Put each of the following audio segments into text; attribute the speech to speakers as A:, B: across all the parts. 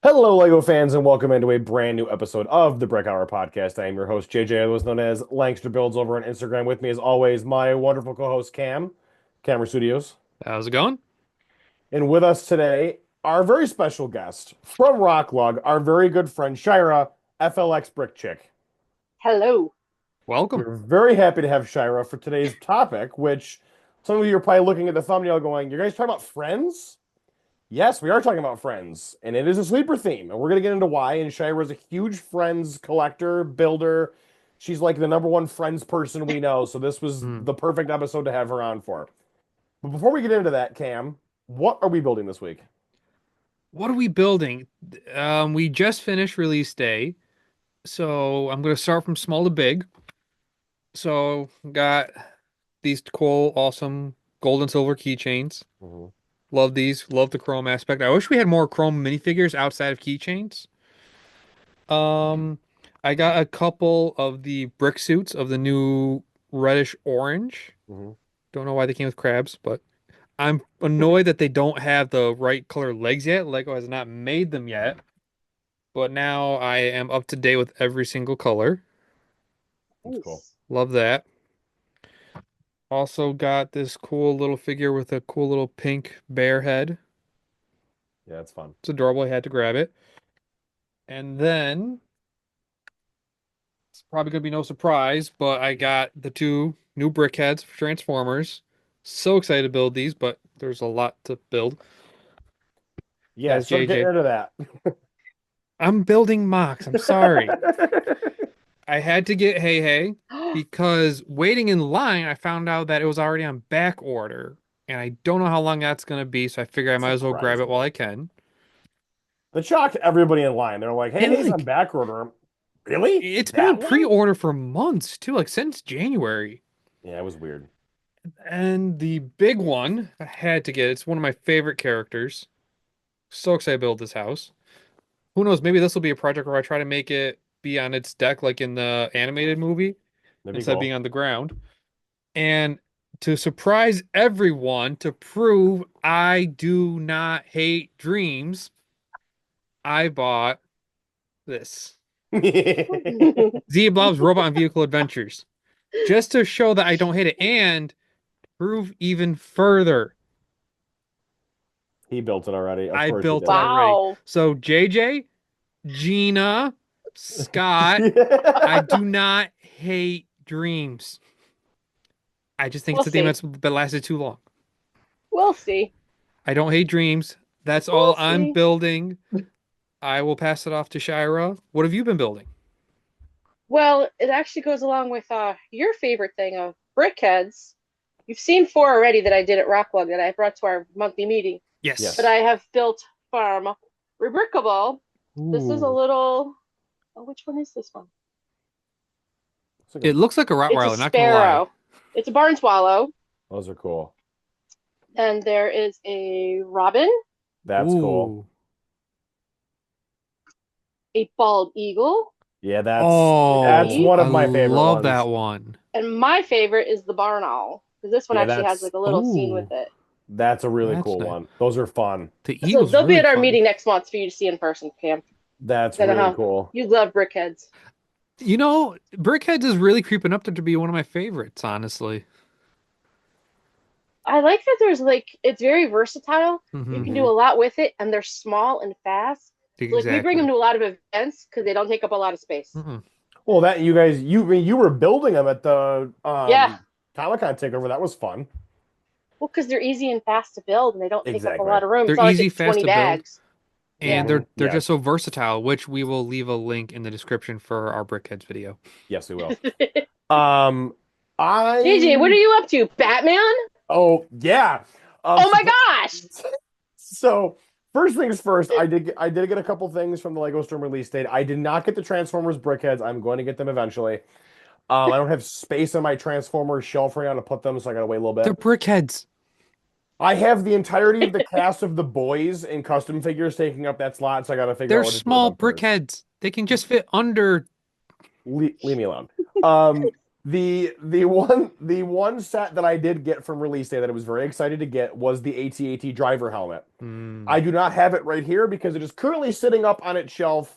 A: Hello, Lego fans, and welcome into a brand new episode of the Brick Hour Podcast. I am your host, JJ, otherwise known as Langster Builds over on Instagram. With me, as always, my wonderful co-host, Camera Studios.
B: How's it going?
A: And with us today, our very special guest from Rocklog, our very good friend, Shira, FLX Brick Chick.
C: Hello.
B: Welcome.
A: We're very happy to have Shira for today's topic, which some of you are probably looking at the thumbnail going, you guys talking about Friends? Yes, we are talking about Friends, and it is a sleeper theme, and we're gonna get into why. And Shira's a huge Friends collector, builder. She's like the number one Friends person we know, so this was
B: Hmm.
A: the perfect episode to have her on for. But before we get into that, Cam, what are we building this week?
B: What are we building? We just finished release day, so I'm gonna start from small to big. So got these cool, awesome gold and silver keychains.
A: Mhm.
B: Love these. Love the chrome aspect. I wish we had more chrome minifigures outside of keychains. Um, I got a couple of the brick suits of the new reddish orange.
A: Mhm.
B: Don't know why they came with crabs, but I'm annoyed that they don't have the right color legs yet. Lego has not made them yet, but now I am up to date with every single color.
A: That's cool.
C: Nice.
B: Love that. Also got this cool little figure with a cool little pink bear head.
A: Yeah, that's fun.
B: It's adorable. I had to grab it. And then it's probably gonna be no surprise, but I got the two new brick heads for Transformers. So excited to build these, but there's a lot to build.
A: Yeah,
B: As
A: start getting
B: JJ.
A: into that.
B: I'm building mocks. I'm sorry. I had to get Hey Hey because waiting in line, I found out that it was already on back order, and I don't know how long that's gonna be, so I figure I might as well grab it while
A: Surprisingly.
B: I can.
A: That shocked everybody in line. They're like, hey,
B: And
A: he's on
B: like,
A: back order. Really?
B: it's been on
A: That one?
B: pre-order for months too, like since January.
A: Yeah, it was weird.
B: And the big one, I had to get. It's one of my favorite characters. So excited to build this house. Who knows? Maybe this will be a project where I try to make it be on its deck, like in the animated movie,
A: That'd be
B: instead of being
A: cool.
B: on the ground. And to surprise everyone, to prove I do not hate dreams, I bought this Zia Blob's Robot and Vehicle Adventures just to show that I don't hate it and prove even further
A: He built it already. Of
B: I
A: course he
B: built it
A: did.
B: already.
C: Wow.
B: So, JJ, Gina, Scott, I do not hate dreams. I just think
C: We'll
B: it's a theme
C: see.
B: that's been lasted too long.
C: We'll see.
B: I don't hate dreams. That's all
C: We'll
B: I'm
C: see.
B: building. I will pass it off to Shira. What have you been building?
C: Well, it actually goes along with your favorite thing of brickheads. You've seen four already that I did at Rocklog that I brought to our monthly meeting, but
B: Yes.
A: Yes.
C: I have built Farm Rebrickable. This is a
B: Ooh.
C: little. Oh, which one is this one?
A: It's like
B: It looks like a
C: It's a
B: Rottweiler, not gonna lie.
C: sparrow. It's a barn swallow,
A: those are cool.
C: and there is a robin,
A: That's cool.
B: Ooh.
C: a bald eagle,
A: Yeah, that's
B: Oh,
A: one
C: Steve,
B: I
A: of my favorite
B: love that
A: ones.
B: one.
C: and my favorite is the barn owl because this one
A: Yeah,
C: actually has
A: that's
C: like a little scene with
B: Ooh,
C: it.
A: that's a really
B: that's
A: cool
B: nice.
A: one. Those are fun.
B: The
C: So
B: Eagle's
C: they'll be
B: really
C: at our
B: fun.
C: meeting next month for you to see in person, Cam.
A: That's
C: Then
A: really cool.
C: you love brickheads.
B: You know, Brickheads is really creeping up there to be one of my favorites, honestly.
C: I like that there's like it's very versatile. You
B: Hmm.
C: can do
A: Hmm.
C: a lot with it, and they're small and fast. So like we bring them
B: Exactly.
C: to a lot of events because they don't take up a lot of space.
B: Hmm.
A: Well, that you guys, you were building them at the
C: Yeah,
A: Comic-Con takeover. That was fun.
C: well, because they're easy and fast to build, and they don't take up a
A: Exactly.
C: lot of room.
B: They're
C: It's not like
B: easy,
C: it's
B: fast
C: 20
B: to build,
C: bags. Yeah.
B: and they're just
A: Yes.
B: so versatile, which we will leave a link in the description for our Brickheads video.
A: Yes, we will. Um,
C: JJ, what
A: I
C: are you up to? Batman?
A: oh yeah.
C: Oh
A: So
C: my gosh!
A: so first things first, I did get a couple things from the Lego Storm release date. I did not get the Transformers brickheads. I'm going to get them eventually. I don't have space on my Transformers shelf right now to put them, so I gotta wait a little
B: They're
A: bit.
B: Brickheads.
A: I have the entirety of the cast of the boys in custom figures taking up that slot, so I gotta figure
B: They're
A: out what to do with
B: small
A: them first.
B: Brickheads. They can just fit under.
A: Leave me alone. Um, The one set that I did get from release day that I was very excited to get was the AT-AT driver helmet. I do not have it right here because it is currently sitting up on its shelf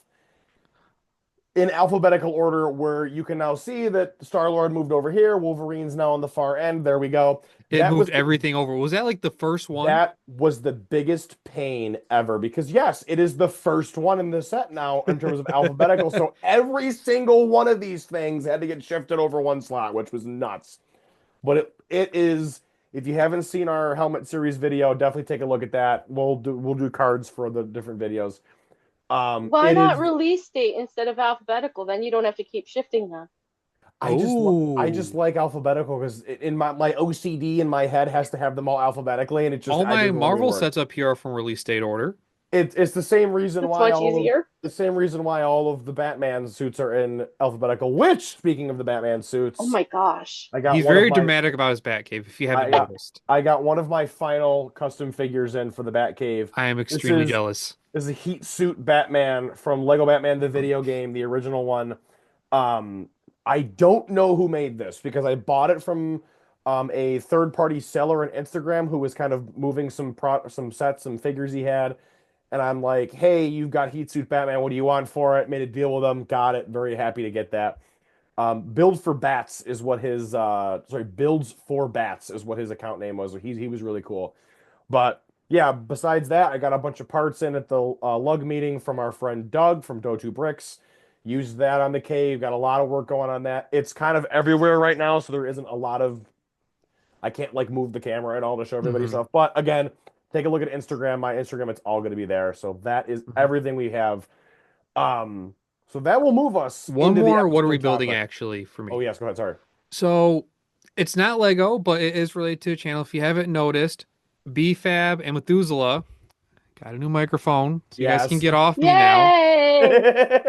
A: in alphabetical order, where you can now see that Star-Lord moved over here, Wolverine's now on the far end. There we go.
B: It
A: That
B: moved
A: was
B: everything over. Was that like the first one?
A: that was the biggest pain ever because yes, it is the first one in the set now in terms of alphabetical. So every single one of these things had to get shifted over one slot, which was nuts. But it is, if you haven't seen our helmet series video, definitely take a look at that. We'll do cards for the different videos.
C: Why
A: It
C: not
A: is
C: release date instead of alphabetical? Then you don't have to keep shifting them.
A: I just
B: Oh,
A: like alphabetical because in my OCD in my head has to have them all alphabetically, and it just
B: all
A: I
B: my
A: just really
B: Marvel
A: work.
B: sets up here are from release date order.
A: It's the same reason
C: It's
A: why
C: much easier.
A: all of the Batman suits are in alphabetical. Which, speaking of the Batman
C: Oh
A: suits,
C: my gosh.
A: I got
B: He's
A: one of
B: very
A: my
B: dramatic about his Batcave, if you haven't
A: I got
B: noticed.
A: I got one of my final custom figures in for the Batcave.
B: I am
A: This
B: extremely
A: is
B: jealous.
A: this is a heat suit Batman from Lego Batman the video game, the original one. Um, I don't know who made this because I bought it from a third party seller on Instagram who was kind of moving some sets, some figures he had. And I'm like, hey, you've got Heat Suit Batman. What do you want for it? Made a deal with him. Got it. Very happy to get that. Build for Bats is what his Builds for Bats is what his account name was. He was really cool. But yeah, besides that, I got a bunch of parts in at the lug meeting from our friend Doug from Do2 Bricks. Used that on the cave. Got a lot of work going on that. It's kind of everywhere right now, so there isn't a lot of. I can't like move the camera and all to show everybody
B: Hmm.
A: stuff. But again, take a look at Instagram. My Instagram, it's all going to be there. So that is everything we have. Um, so that will move us
B: One
A: into the
B: more, what are we
A: episode
B: building
A: topic.
B: actually for
A: Oh
B: me?
A: yes, go ahead. Sorry.
B: So it's not Lego, but it is related to the channel. If you haven't noticed, BFAB and Methuselah got a new microphone, so you guys can
A: Yes.
B: get off me now.
C: Yay!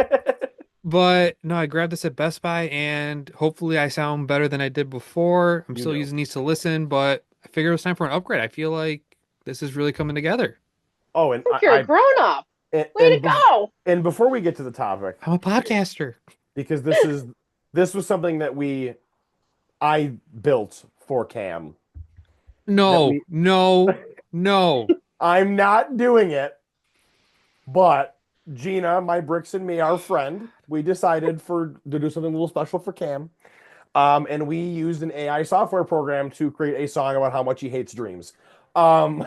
B: But no, I grabbed this at Best Buy and hopefully I sound better than I did before. I'm
A: You
B: still
A: do.
B: using these to listen, but I figured it was time for an upgrade. I feel like this is really coming together.
A: Oh, and
C: I think you're a grown up.
A: and,
C: Way to
A: and
C: go.
A: and before we get to the topic,
B: I'm a podcaster.
A: because this was something that I built for Cam that
B: No,
A: we
B: no, no.
A: I'm not doing it, but Gina, my bricks and me, our friend, we decided to do something a little special for Cam. And we used an AI software program to create a song about how much he hates dreams. Um,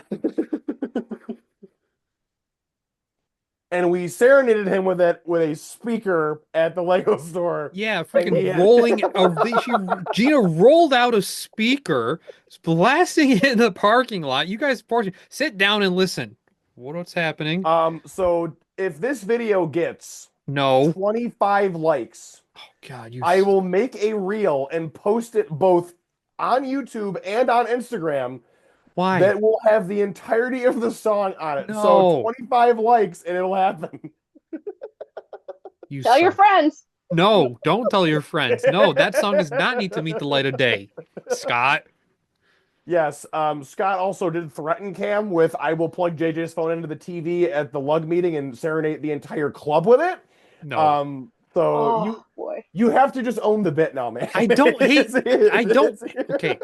A: and we serenaded him with it with a speaker at the Lego store.
B: Yeah,
A: And he
B: freaking
A: had
B: Gina rolled out a speaker, blasting it in the parking lot. You guys, sit down and listen. What's happening?
A: so if this video gets
B: No.
A: 25 likes,
B: God,
A: I will make a reel and post it both on YouTube and on Instagram
B: why?
A: that will have the entirety of the song on it. So
B: No.
A: 25 likes and it'll happen.
B: You
C: Tell your
B: suck.
C: friends.
B: No, don't tell your friends. No, that song does not need to meet the light of day. Scott.
A: Yes, Scott also did threaten Cam with I will plug JJ's phone into the TV at the lug meeting and serenade the entire club with it.
B: No.
A: So
C: Oh boy.
A: you have to just own the bit now, man.
B: I don't hate I don't
A: It's-
B: okay.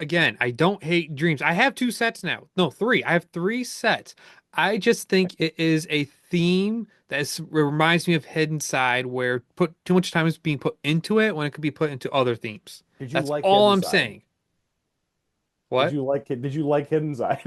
B: Again, I don't hate dreams. I have two sets now. No, three. I have three sets. I just think it is a theme that reminds me of Hidden Side, where put too much time is being put into it when it could be put into other themes.
A: Did you
B: That's
A: like
B: all
A: Hidden
B: I'm
A: Side?
B: saying. What?
A: Did you like Hidden Side?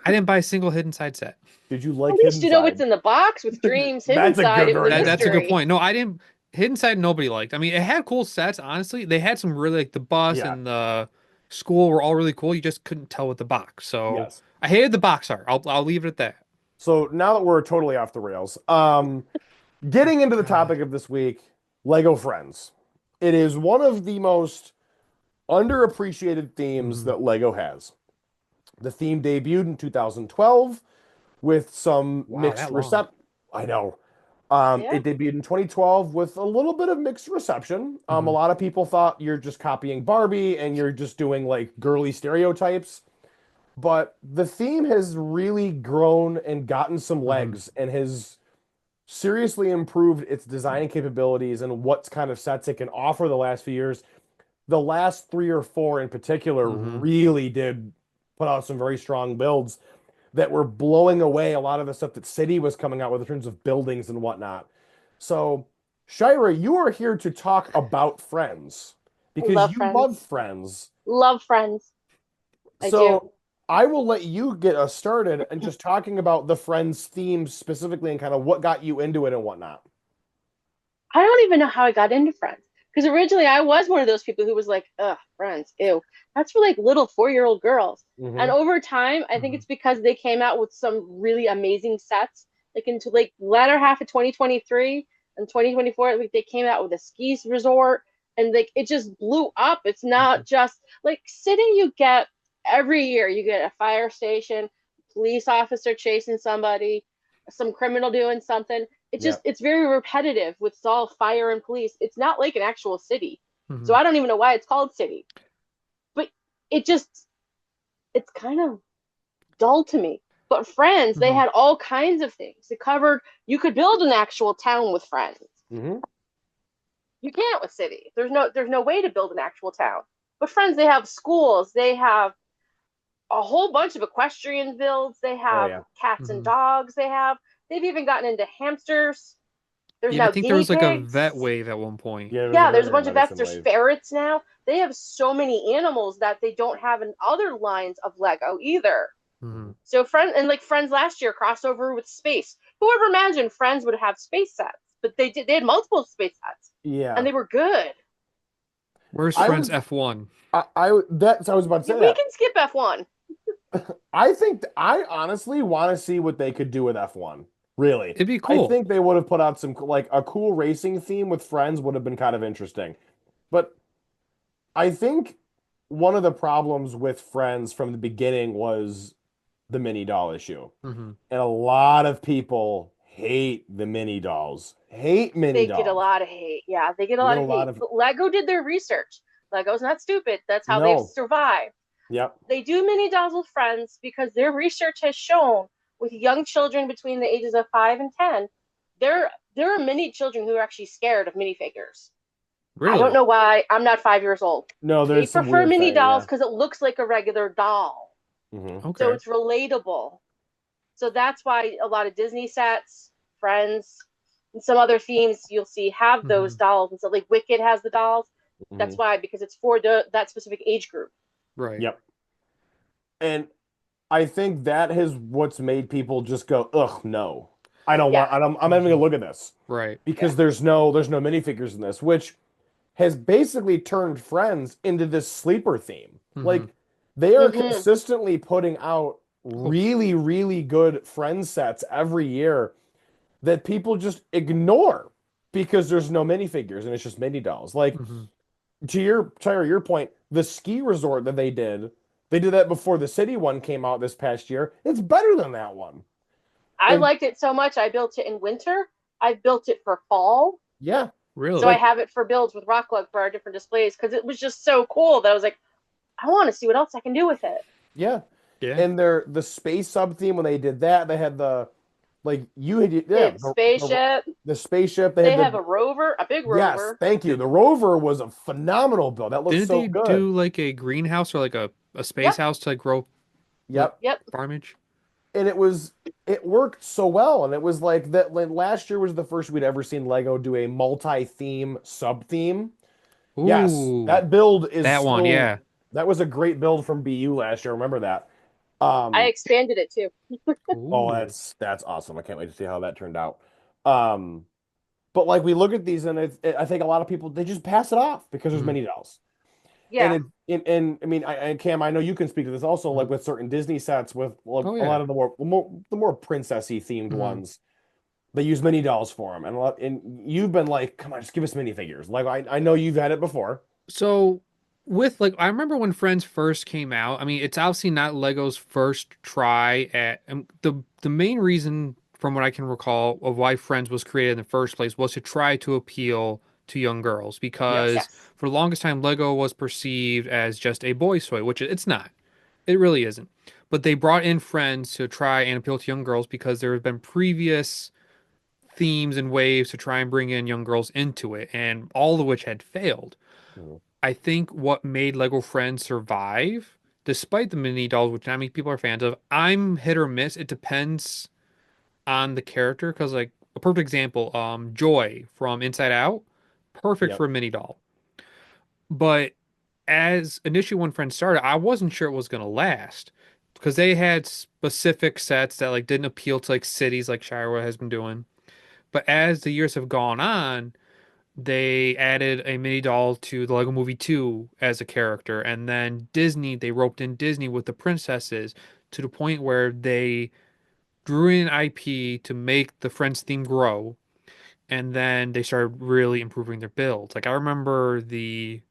B: I didn't buy a single Hidden Side set.
A: Did you like
C: At least
A: Hidden
C: you know what's
A: Side?
C: in the box with dreams hidden
A: That's a
C: inside.
A: good
C: It was a
A: version.
B: That's a good
C: mystery.
B: point. No, I didn't. Hidden Side nobody liked. I mean, it had cool sets, honestly. They had some really like the bus
A: Yeah.
B: and the school were all really cool. You just couldn't tell with the box. So
A: Yes.
B: I hated the box art. I'll leave it at that.
A: So now that we're totally off the rails, getting into the
B: God.
A: topic of this week, Lego Friends. It is one of the most underappreciated themes
B: Mhm.
A: that Lego has. The theme debuted in 2012 with some
B: Wow,
A: mixed
B: that long.
A: reception. I know.
C: Yeah.
A: It debuted in 2012 with a little bit of mixed reception. A
B: Mhm.
A: lot of people thought you're just copying Barbie and you're just doing like girly stereotypes. But the theme has really grown and gotten some
B: Mhm.
A: legs and has seriously improved its design capabilities and what kind of sets it can offer the last few years. The last three or four in particular
B: Hmm.
A: really did put out some very strong builds that were blowing away a lot of the stuff that City was coming out with in terms of buildings and whatnot. So, Shira, you are here to talk about Friends
C: I
A: because
C: love
A: you love
C: Friends.
A: Friends.
C: Love Friends. I do.
A: So, I will let you get us started and just talking about the Friends themes specifically and kind of what got you into it and whatnot.
C: I don't even know how I got into Friends. Because originally I was one of those people who was like, ugh, Friends, ew. That's for like little 4-year-old girls. And
A: Hmm.
C: over time, I think
B: Hmm.
C: it's because they came out with some really amazing sets. Like into like latter half of 2023 and 2024, like they came out with a ski resort and like it just blew up. It's not just like City you get every year. You get a fire station, police officer chasing somebody, some criminal doing something.
A: Yeah.
C: It's very repetitive with all fire and police. It's not like an actual city. So
B: Hmm.
C: I don't even know why it's called city. But it just it's kind of dull to me. But Friends, they
B: Hmm.
C: had all kinds of things. It covered you could build an actual town with Friends.
A: Hmm.
C: You can't with City. There's no way to build an actual town. But Friends, they have schools, they have a whole bunch of equestrian builds, they
A: Oh
C: have
A: yeah.
C: cats and
B: Hmm.
C: dogs, they've even gotten into hamsters. There's
B: Yeah, I
C: now
B: think there
C: guinea
B: was like a vet
C: pigs.
B: wave at one point.
A: Yeah, there was a
C: Yeah, there's a
A: veterinary
C: bunch of vets.
A: medicine
C: There's
A: wave.
C: ferrets now. They have so many animals that they don't have in other lines of Lego either.
B: Hmm.
C: So Friends last year crossover with space. Whoever imagined Friends would have space sets, but they did. They had multiple space sets, and
A: Yeah.
C: they were good.
B: Where's
A: I
B: Friends
A: was
B: F1?
A: that's I was about to
C: Yeah,
A: say
C: we
A: that.
C: can skip F1.
A: I think I honestly want to see what they could do with F1. Really.
B: It'd be
A: I
B: cool.
A: think they would have put out some like a cool racing theme with friends would have been kind of interesting. But I think one of the problems with Friends from the beginning was the mini doll issue.
B: Hmm.
A: And a lot of people hate the mini dolls. Hate mini
C: They get a
A: dolls.
C: lot of hate. Yeah, they get a
A: They get
C: lot
A: a
C: of
A: lot
C: hate.
A: of
C: But Lego did their research. Lego's not stupid. That's how they've
A: no.
C: survived.
A: Yep.
C: They do mini dolls with friends because their research has shown with young children between the ages of 5 and 10, there are many children who are actually scared of minifigures. I don't
B: Really?
C: know why. I'm not 5 years old.
A: No,
C: They
A: there's some
C: prefer
A: weird
C: mini
A: thing,
C: dolls
A: yeah.
C: because it looks like a regular doll.
A: Hmm.
C: So
B: Okay.
C: it's relatable. So that's why a lot of Disney sets, Friends, and some other themes you'll see have those
B: Hmm.
C: dolls. And so like Wicked has the dolls.
A: Hmm.
C: That's why, because it's for that specific age group.
B: Right.
A: Yep. And I think that is what's made people just go, ugh, no.
C: Yeah.
A: I'm not even gonna
B: Hmm.
A: look at this
B: Right.
C: Yeah.
A: because there's no minifigures in this, which has basically turned Friends into this sleeper theme.
B: Hmm.
A: Like they are
C: Mm-hmm.
A: consistently putting out
B: Oh,
A: really, really good Friends sets every year that people just ignore because there's no minifigures and it's just mini dolls. Like
B: hmm.
A: to your Tyra, your point, the ski resort that they did that before the city one came out this past year. It's better than that one.
C: I
A: And
C: liked it so much. I built it in winter. I built it for fall.
A: yeah,
C: So I
B: Really?
A: like
C: have it for builds with Rock Lug for our different displays because it was just so cool that I was like, I want to see what else I can do with it.
A: yeah.
B: Yeah.
A: And the space sub theme when they did that, they had the like you had
C: They
A: yeah
C: had spaceship.
A: the spaceship. They had
C: They have
A: the
C: a rover, a big
A: yes,
C: rover.
A: thank you.
B: Did
A: The rover was a phenomenal build. That looked
B: didn't
A: so
B: they
A: good.
B: do like a greenhouse or like a space
C: Yep,
B: house to like grow like
A: Yep.
C: yep.
B: farmage?
A: And it worked so well. And it was like that like, last year was the first we'd ever seen Lego do a multi-theme sub-theme. Yes,
B: Ooh,
A: that build is
B: that one,
A: still
B: yeah.
A: that was a great build from BU last year. Remember that.
C: I
A: Um,
C: expanded it too.
A: oh,
B: Ooh.
A: that's awesome. I can't wait to see how that turned out. Um, but like we look at these and I think a lot of people they just pass it off because there's
B: Hmm.
A: many dolls. And
C: Yeah.
A: and I mean and Cam, I know you can speak to this also like
B: Hmm.
A: with certain Disney sets with like,
B: Oh
A: a
B: yeah.
A: lot of the more princessy themed
B: Hmm.
A: ones. They use mini dolls for them, and you've been like, come on, just give us minifigures. Like I know you've had it before.
B: So with like I remember when Friends first came out. I mean, it's obviously not Lego's first try at the main reason from what I can recall of why Friends was created in the first place was to try to appeal to young girls because
A: Yes.
C: Yes.
B: for the longest time Lego was perceived as just a boys toy, which it's not. It really isn't. But they brought in Friends to try and appeal to young girls because there have been previous themes and waves to try and bring in young girls into it, and all of which had failed.
A: Mhm.
B: I think what made Lego Friends survive, despite the mini dolls, which not many people are fans of, I'm hit or miss. It depends on the character. Because like a perfect example, Joy from Inside Out, perfect
A: Yep.
B: for a mini doll. But as initially when Friends started, I wasn't sure it was gonna last because they had specific sets that like didn't appeal to like cities like Shira has been doing. But as the years have gone on, they added a mini doll to the Lego Movie 2 as a character, and then Disney, they roped in Disney with the princesses to the point where they drew in IP to make the Friends theme grow, and then they started really improving their builds. Like I remember the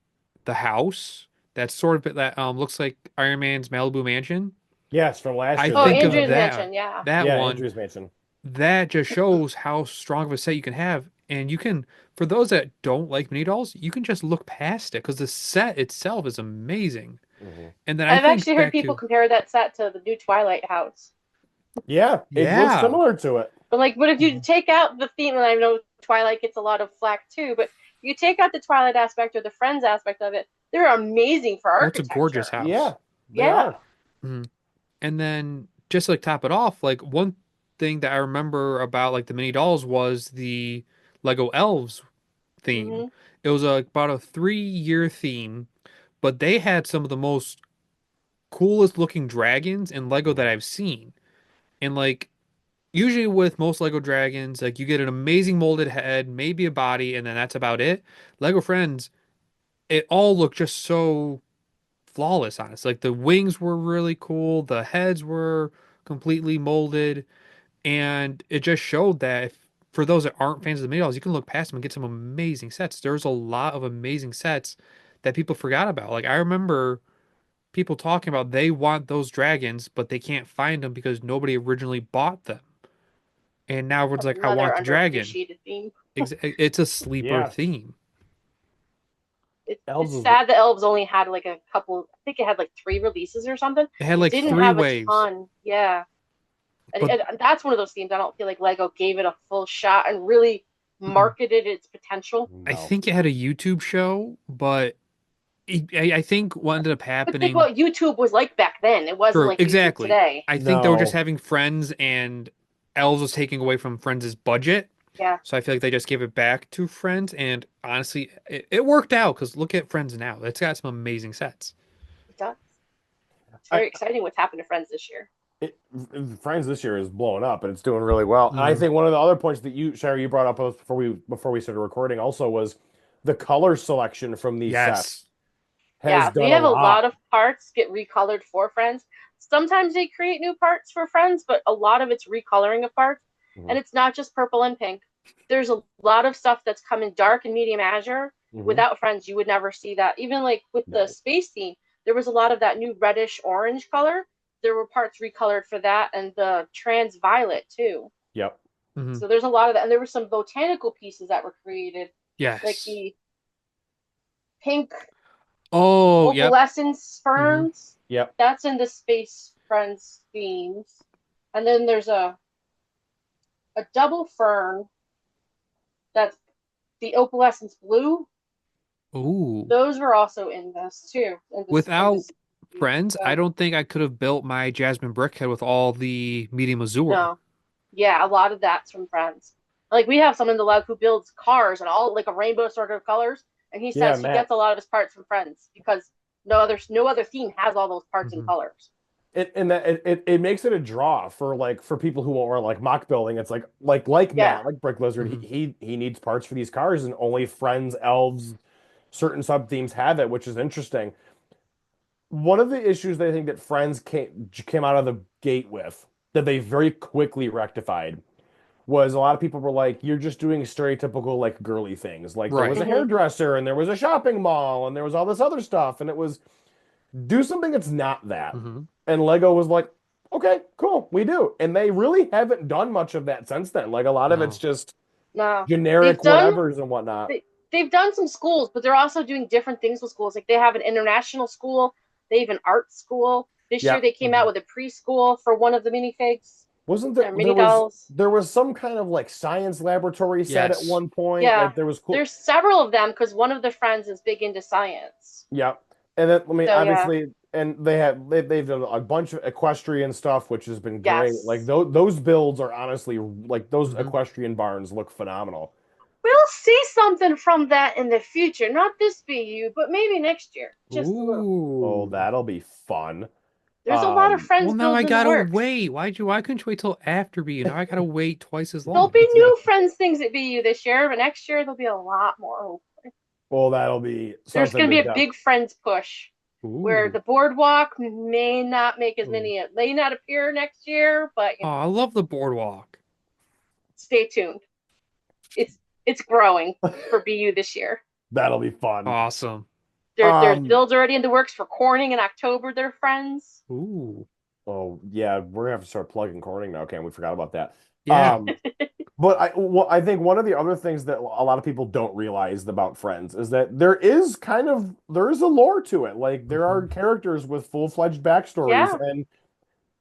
B: house that's sort of that looks like Iron Man's Malibu mansion.
A: Yes, from last
B: I
A: year
C: Oh,
A: they
B: think
A: had
B: of
C: Andrea's
A: the
B: that
C: Mansion, yeah.
B: that
A: yeah
B: one
A: Andrew's Mansion.
B: that just shows how strong of a set you can have. And you can, for those that don't like mini dolls, you can just look past it because the set itself is amazing.
A: Mhm.
B: And then I
C: I've
B: think
C: actually heard
B: back
C: people
B: to,
C: compare that set to the new Twilight house.
A: Yeah, it looks
B: yeah,
A: similar to it.
C: But like, but if you
B: Mhm.
C: take out the theme, and I know Twilight gets a lot of flack too, but you take out the Twilight aspect or the Friends aspect of it, they're amazing for
B: Oh, it's a gorgeous
C: architecture.
B: house.
A: Yeah, they
C: Yeah.
A: are.
B: Mhm. And then just to like top it off, like one thing that I remember about like the mini dolls was the Lego Elves theme.
C: Hmm.
B: It was about a 3 year theme, but they had some of the most coolest looking dragons in Lego that
A: Mhm.
B: I've seen. And like usually with most Lego dragons, like you get an amazing molded head, maybe a body, and then that's about it. Lego Friends, it all looked just so flawless on us. Like the wings were really cool, the heads were completely molded, and it just showed that if, for those that aren't fans of the mini dolls, you can look past them and get some amazing sets. There's a lot of amazing sets that people forgot about. Like I remember people talking about they want those dragons, but they can't find them because nobody originally bought them. And now everyone's
C: That's
B: like, I
C: another
B: want the dragon.
C: underappreciated theme.
B: It's a sleeper
A: Yeah,
B: theme.
C: It's
A: Elves is
C: sad the Elves only had like a couple. I think it had like 3 releases or something.
B: It had
C: It
B: like
C: didn't
B: three
C: have a
B: waves,
C: ton. Yeah,
B: but
C: and that's one of those themes I don't feel like Lego gave it a full shot and really
B: mm,
C: marketed its potential.
B: I
A: no.
B: think it had a YouTube show, but I think what ended up
C: But think
B: happening,
C: what YouTube was like back then. It wasn't
B: true,
C: like YouTube
B: exactly.
C: today.
B: I think they were just
A: No.
B: having Friends and Elves was taking away from Friends' budget.
C: Yeah,
B: So I feel like they just gave it back to Friends. And honestly, it worked out because look at Friends now. It's got some amazing sets.
C: it does. It's
A: I
C: very exciting what's happened to Friends this year.
A: it, Friends this year is blowing up and it's doing really well. And I
B: Mm,
A: think one of the other points that you, Sherry, you brought up before we started recording also was the color selection from these
B: yes.
A: sets has
C: Yeah, we
A: done a
C: have a lot
A: lot.
C: of parts get recolored for Friends. Sometimes they create new parts for Friends, but a lot of it's recoloring of parts.
A: Mhm.
C: And it's not just purple and pink. There's a lot of stuff that's come in dark and medium azure.
A: Mhm.
C: Without Friends, you would never see that. Even like with the
A: No.
C: space theme, there was a lot of that new reddish orange color. There were parts recolored for that and the trans violet too.
A: Yep.
B: Hmm.
C: So there's a lot of that. And there were some botanical pieces that were created, like
B: Yes.
C: the pink
B: Oh, yep.
C: opalescence
B: Hmm.
C: ferns.
A: Yep.
C: That's in the Space Friends themes. And then there's a double fern that's the opalescence blue.
B: Ooh.
C: Those were also in this too. In
B: Without
C: this
B: Friends, I
C: so,
B: don't think I could have built my Jasmine Brickhead with all the medium azure.
C: no. Yeah, a lot of that's from Friends. Like we have someone in the lab who builds cars and all like a rainbow sort of colors, and he
A: Yeah,
C: says he
A: Matt.
C: gets a lot of his parts from Friends because no other theme has all those parts and
B: Hmm.
C: colors.
A: It makes it a draw for people who are like mock building. It's like
C: Yeah.
A: Matt, like Brick Lizard.
B: Hmm.
A: He needs parts for these cars, and only Friends, Elves, certain sub themes have it, which is interesting. One of the issues they think that Friends came out of the gate with that they very quickly rectified was a lot of people were like, "You're just doing stereotypical like girly things." Like there was
B: Right.
A: a
C: Hmm.
A: hairdresser, and there was a shopping mall, and there was all this other stuff, and it was do something that's not that.
B: Hmm.
A: And Lego was like, okay, cool, we do. And they really haven't done much of that since then. Like a lot of it's
B: No.
A: just
C: No. They've
A: generic
C: done
A: whatevers and whatnot.
C: they've done some schools, but they're also doing different things with schools. Like they have an international school, they have an art school. This year
A: Yeah.
C: they came out
B: Hmm.
C: with a preschool for one of the minifigs.
A: Wasn't
C: They're mini dolls.
A: there was some kind of like science laboratory set at
B: Yes.
A: one point.
C: Yeah,
A: Like there was cool.
C: there's several of them because one of the friends is big into science.
A: Yeah. And then I mean
C: So yeah,
A: obviously and they've done a bunch of equestrian stuff which has been great. Like
C: yes.
A: those builds are honestly like those
B: Hmm.
A: equestrian barns look phenomenal.
C: We'll see something from that in the future. Not this BU, but maybe next year. Just a little.
A: Oh,
B: Ooh.
A: that'll be fun.
C: There's a lot of
A: Um
B: Well,
C: friends
B: now I
C: builds in the
B: gotta
C: works.
B: wait. Why couldn't you wait till after BU? Now I gotta wait twice as
C: There'll
B: long.
C: be new friends things at BU this year, but next year there'll be a lot more.
A: well that'll be
C: There's
A: something
C: going to
A: to
C: be a
A: def
C: big friends push where
B: Ooh.
C: the boardwalk may not make as
B: Ooh.
C: many, may not appear next year, but
B: Oh, I love the boardwalk.
C: stay tuned. It's it's growing for BU this year.
A: that'll be fun.
B: Awesome.
C: There's
A: Um
C: builds already in the works for Corning in October. They're friends.
B: Ooh.
A: oh yeah, we're gonna have to start plugging Corning now, Cam. We forgot about that.
B: Yeah.
A: Um But I think one of the other things that a lot of people don't realize about Friends is that there is a lore to it. Like there are
B: Hmm.
A: characters with full-fledged backstories,
C: Yeah,
A: and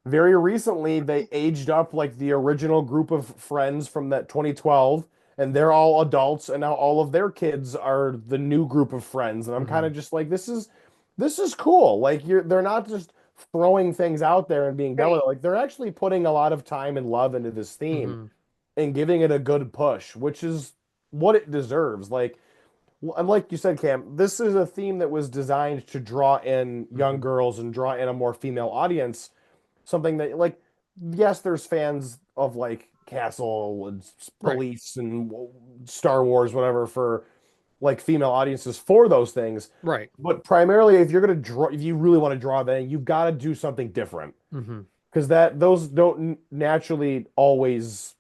A: very recently they aged up like the original group of friends from that 2012, and they're all adults, and now all of their kids are the new group of friends. And I'm kind
B: Hmm.
A: of just like, this is cool. Like they're not just throwing things out there and being done with
C: right.
A: it. Like they're actually putting a lot of time and love into this theme
B: Hmm.
A: and giving it a good push, which is what it deserves. And like you said, Cam, this is a theme that was designed to draw in young
B: Hmm.
A: girls and draw in a more female audience. Something that, like, yes, there's fans of like Castle and
B: Right.
A: Police and Star Wars, whatever, for like female audiences for those things.
B: Right.
A: But primarily, if you're gonna draw, if you really want to draw, then you've got to do something different
B: Hmm.
A: because that those don't naturally always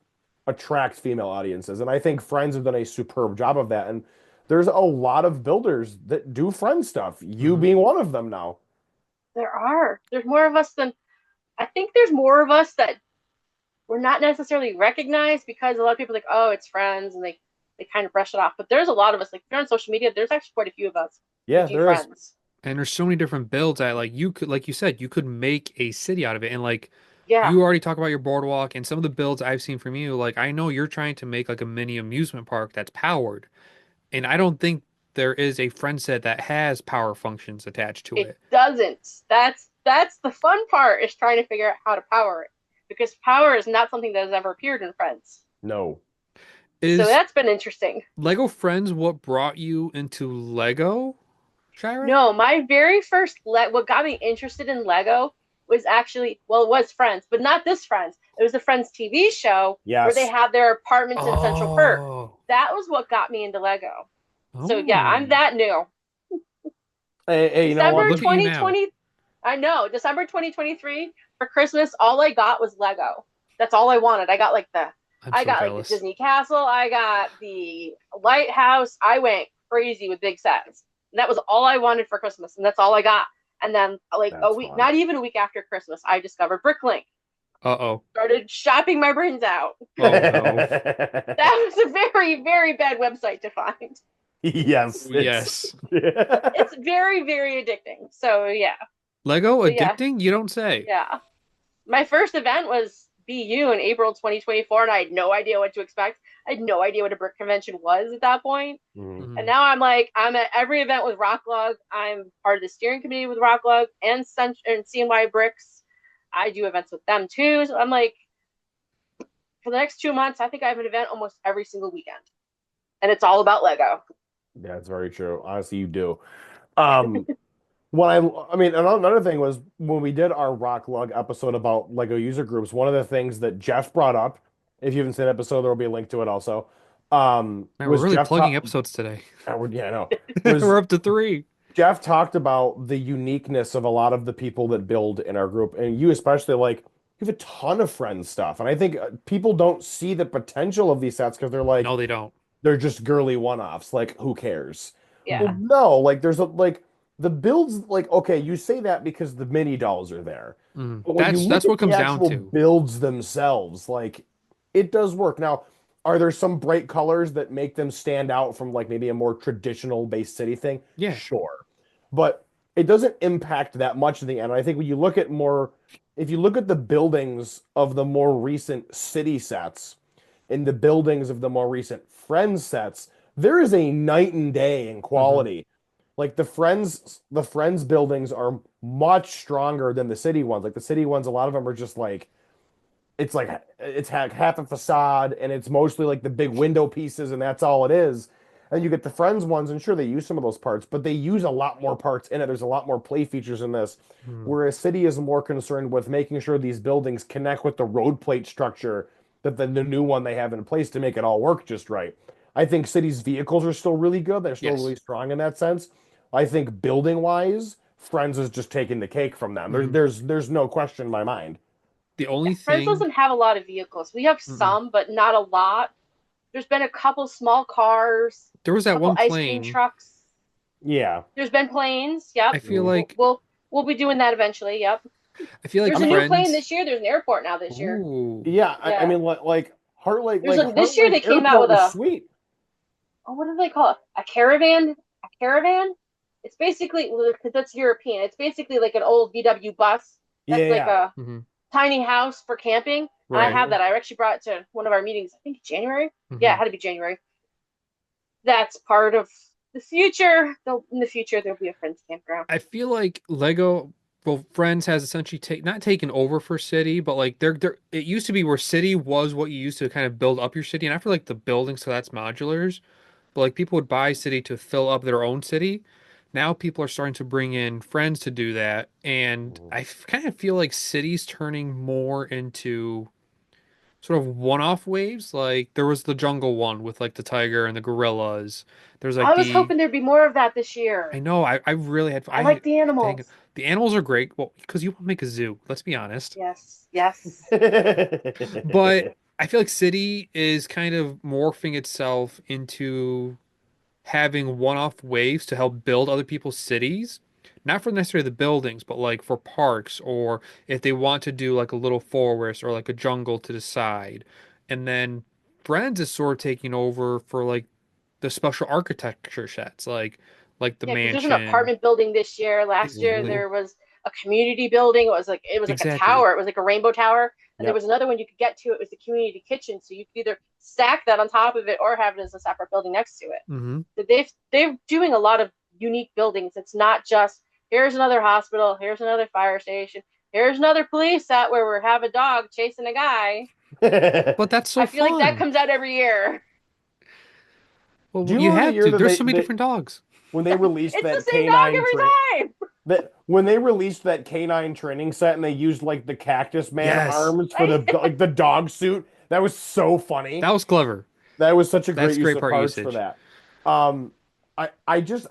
A: attract female audiences. And I think Friends have done a superb job of that. And there's a lot of builders that do Friends stuff, you
B: Hmm.
A: being one of them now.
C: There are. There's more of us than I think. There's more of us that we're not necessarily recognized because a lot of people are like, oh, it's friends, and they kind of brush it off. But there's a lot of us. Like if you're on social media, there's actually quite a few of us who
A: Yeah,
C: do
A: there is.
C: friends.
B: And there's so many different builds that like you could, like you said, you could make a city out of it. And like
C: Yeah,
B: you already talk about your boardwalk and some of the builds I've seen from you, like I know you're trying to make like a mini amusement park that's powered. And I don't think there is a friend set that has power functions attached to
C: it
B: it.
C: doesn't. That's the fun part is trying to figure out how to power it because power is not something that has ever appeared in Friends.
A: No.
C: So
B: Is
C: that's been interesting.
B: Lego Friends what brought you into Lego, Shira?
C: No, my very first what got me interested in Lego was actually well, it was Friends, but not this Friends. It was the Friends TV show where they
A: Yes.
C: have their apartments in Central Perk.
B: Oh.
C: That was what got me into Lego. So yeah, I'm
B: Oh.
C: that new.
A: Hey, you know what?
C: December
B: Look at you now.
C: 2020, I know, December 2023 for Christmas, all I got was Lego. That's all I wanted.
B: I'm
C: I
B: so
C: got like the
B: jealous.
C: Disney Castle, I got the lighthouse. I went crazy with big sets. And that was all I wanted for Christmas, and that's all I got. And then like a
A: That's
C: week,
A: fun.
C: not even a week after Christmas, I discovered Bricklink.
B: Uh-oh.
C: Started shopping my brains out.
B: Oh no.
C: That was a very, very bad website to find.
A: Yes, it's
B: Yes.
C: It's very, very addicting. So yeah.
B: Lego
C: So yeah,
B: addicting? You don't say.
C: yeah. My first event was BU in April 2024, and I had no idea what to expect. I had no idea what a brick convention was at that point.
A: Mhm.
C: And
B: Mhm.
C: now I'm at every event with Rocklog. I'm part of the steering committee with Rocklog and CNY Bricks. I do events with them too. So I'm like, for the next 2 months, I think I have an event almost every single weekend, and it's all about Lego.
A: Yeah, it's very true. Honestly, you do. Um, when I mean, another thing was when we did our Rock Lug episode about Lego user groups, one of the things that Jeff brought up, if you haven't seen the episode, there will be a link to it also,
B: Man, we're
A: was
B: really plugging episodes today.
A: Yeah, I know, was
B: We're up to 3.
A: Jeff talked about the uniqueness of a lot of the people that build in our group, and you especially, like, you have a ton of friends stuff, and I think people don't see the potential of these sets because they're like,
B: No, they don't.
A: they're just girly one-offs. Like, who cares? Well,
C: Yeah,
B: Hmm.
A: no, like there's a like the builds, like, okay, you say that because the mini dolls are there.
B: Hmm.
A: But when you
B: That's
A: look
B: what
A: at the
B: comes down
A: actual
B: to.
A: builds themselves, like it does work. Now, are there some bright colors that make them stand out from like maybe a more traditional base city thing?
B: Yeah.
A: Sure. But it doesn't impact that much in the end. I think when you look at more, if you look at the buildings of the more recent city sets and the buildings of the more recent Friends sets, there is a night and day in
B: Hmm.
A: quality. Like the Friends buildings are much stronger than the city ones. Like the city ones, a lot of them are just like it's half a facade and it's mostly like the big window pieces and that's all it is. And you get the Friends ones, and sure they use some of those parts, but they use a lot more parts in it. There's a lot more play features in this,
B: Hmm.
A: whereas City is more concerned with making sure these buildings connect with the road plate structure that the new one they have in place to make it all work just right. I think City's vehicles are still really good. They're still
B: Yes.
A: really strong in that sense. I think building wise, Friends is just taking the cake from them.
B: Hmm.
A: There's no question in my mind.
B: The
C: Yeah,
B: only
C: Friends
B: thing,
C: doesn't have a lot of vehicles. We have
B: mm-mm.
C: some, but not a lot. There's been a couple small cars,
B: There was
C: a
B: that
C: couple
B: one
C: ice cream
B: plane.
C: trucks.
A: Yeah.
C: There's been planes. Yep.
B: I feel
A: Mhm.
C: We'll
B: like
C: we'll, we'll be doing that eventually. Yep.
B: I feel like
C: There's
A: I
C: a
A: mean,
C: new plane
B: Friends.
C: this year. There's an airport now this year.
B: Ooh.
A: yeah, I
C: Yeah.
A: mean
C: There's a
A: Heart
C: this year
A: Lake
C: they came out
A: Airport
C: with
A: was
C: a,
A: sweet.
C: oh, what do they call it? A caravan? A caravan? It's basically, because that's European. It's basically like an old VW bus
A: Yeah,
C: that's like
A: yeah.
C: a
B: Hmm.
C: tiny house for camping. And I
B: Right.
C: have
A: Mhm.
C: that. I actually brought it to one of our meetings, I think January. Yeah,
B: Hmm.
C: it had to be January. That's part of the future. In the future, there'll be a friend's campground.
B: I feel like Lego, well, Friends has essentially not taken over for City, but like they're it used to be where City was what you used to kind of build up your city, and I feel like the building, so that's modulars, but like people would buy City to fill up their own city. Now people are starting to bring in Friends to do that, and
A: Mhm.
B: I kind of feel like City's turning more into sort of one-off waves. Like there was the jungle one with like the tiger and the gorillas. There's like
C: I was
B: the
C: hoping there'd be more of that this
B: I
C: year.
B: know. I really had.
C: I like the
B: Dang,
C: animals.
B: the animals are great. Well, because you want to make a zoo. Let's be honest.
C: Yes, yes.
B: But I feel like City is kind of morphing itself into having one-off waves to help build other people's cities. Not for necessarily the buildings, but like for parks or if they want to do like a little forest or like a jungle to the side. And then Friends is sort of taking over for like the special architecture sets, like the
C: Yeah, because there's an
B: mansion.
C: apartment building this year. Last year
B: Exactly.
A: Mhm.
C: there was a community building. It was like a
B: Exactly.
C: tower. It was like a rainbow tower. And there
A: Yep.
C: was another one you could get to. It was the community kitchen. So you could either stack that on top of it or have it as a separate building next to it.
B: Hmm.
C: So they're doing a lot of unique buildings. It's not just here's another hospital, here's another fire station, here's another police set where we have a dog chasing a guy.
B: But that's so
C: I feel like that
B: fun.
C: comes out every year.
A: Do
B: Well,
A: you
B: you
A: remember the
B: have
A: year
B: to.
A: that
B: There's so many different dogs.
A: when they released
C: It's the
A: that
C: same dog
A: canine train
C: every time.
A: that when they released that canine training set and they used like the Cactus Man
B: Yes,
A: arms for the like the dog suit? That was so
B: that
A: funny.
B: was clever.
A: That was such a great
B: That's
A: use
B: great
A: of
B: part
A: parts for
B: usage.
A: that.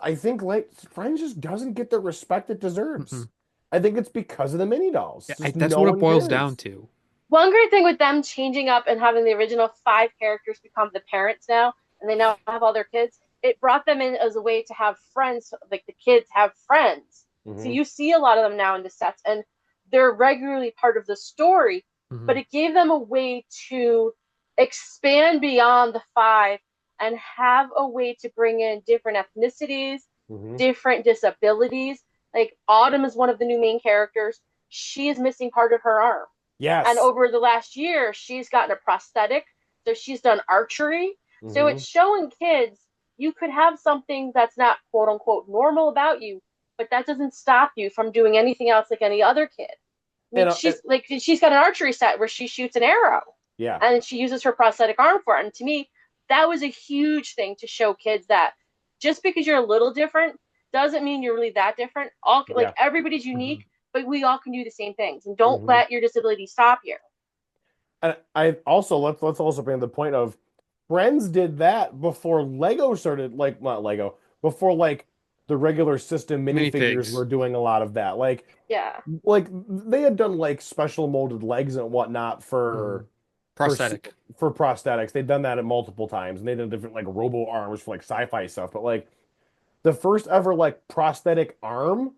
A: I think like Friends just doesn't get the respect it
B: Mm-mm.
A: deserves. I think it's because of the mini dolls.
B: Yeah,
A: Just
B: that's
A: no
B: what it
A: one
B: boils down
A: cares.
B: to.
C: One great thing with them changing up and having the original five characters become the parents now, and they now have all their kids, it brought them in as a way to have friends, like the kids have friends. So
A: Hmm.
C: you see a lot of them now in the sets, and they're regularly part of the story,
B: Hmm.
C: but it gave them a way to expand beyond the five and have a way to bring in different ethnicities,
A: Hmm.
C: different disabilities. Like Autumn is one of the new main characters. She is missing part of her arm. And
A: Yes.
C: over the last year, she's gotten a prosthetic. So she's done archery. So
A: Hmm.
C: it's showing kids you could have something that's not quote unquote normal about you, but that doesn't stop you from doing anything else like any other kid. I mean,
A: And
C: she's got an archery set where she shoots an arrow
A: yeah.
C: and she uses her prosthetic arm for it. And to me, that was a huge thing to show kids that just because you're a little different doesn't mean you're really that different. All like
A: Yeah.
C: everybody's
B: Hmm.
C: unique, but we all can do the same things. And don't
A: Hmm.
C: let your disability stop you.
A: And I also let's also bring the point of Friends did that before Lego started, like not Lego, before like the regular system minifigures
B: Minifigs.
A: were doing a lot of that.
C: Yeah.
A: Like they had done like special molded legs and whatnot
B: Hmm.
A: for
B: Prosthetic.
A: for prosthetics. They'd done that at multiple times, and they did different like robo arms for like sci-fi stuff. But like the first ever like prosthetic arm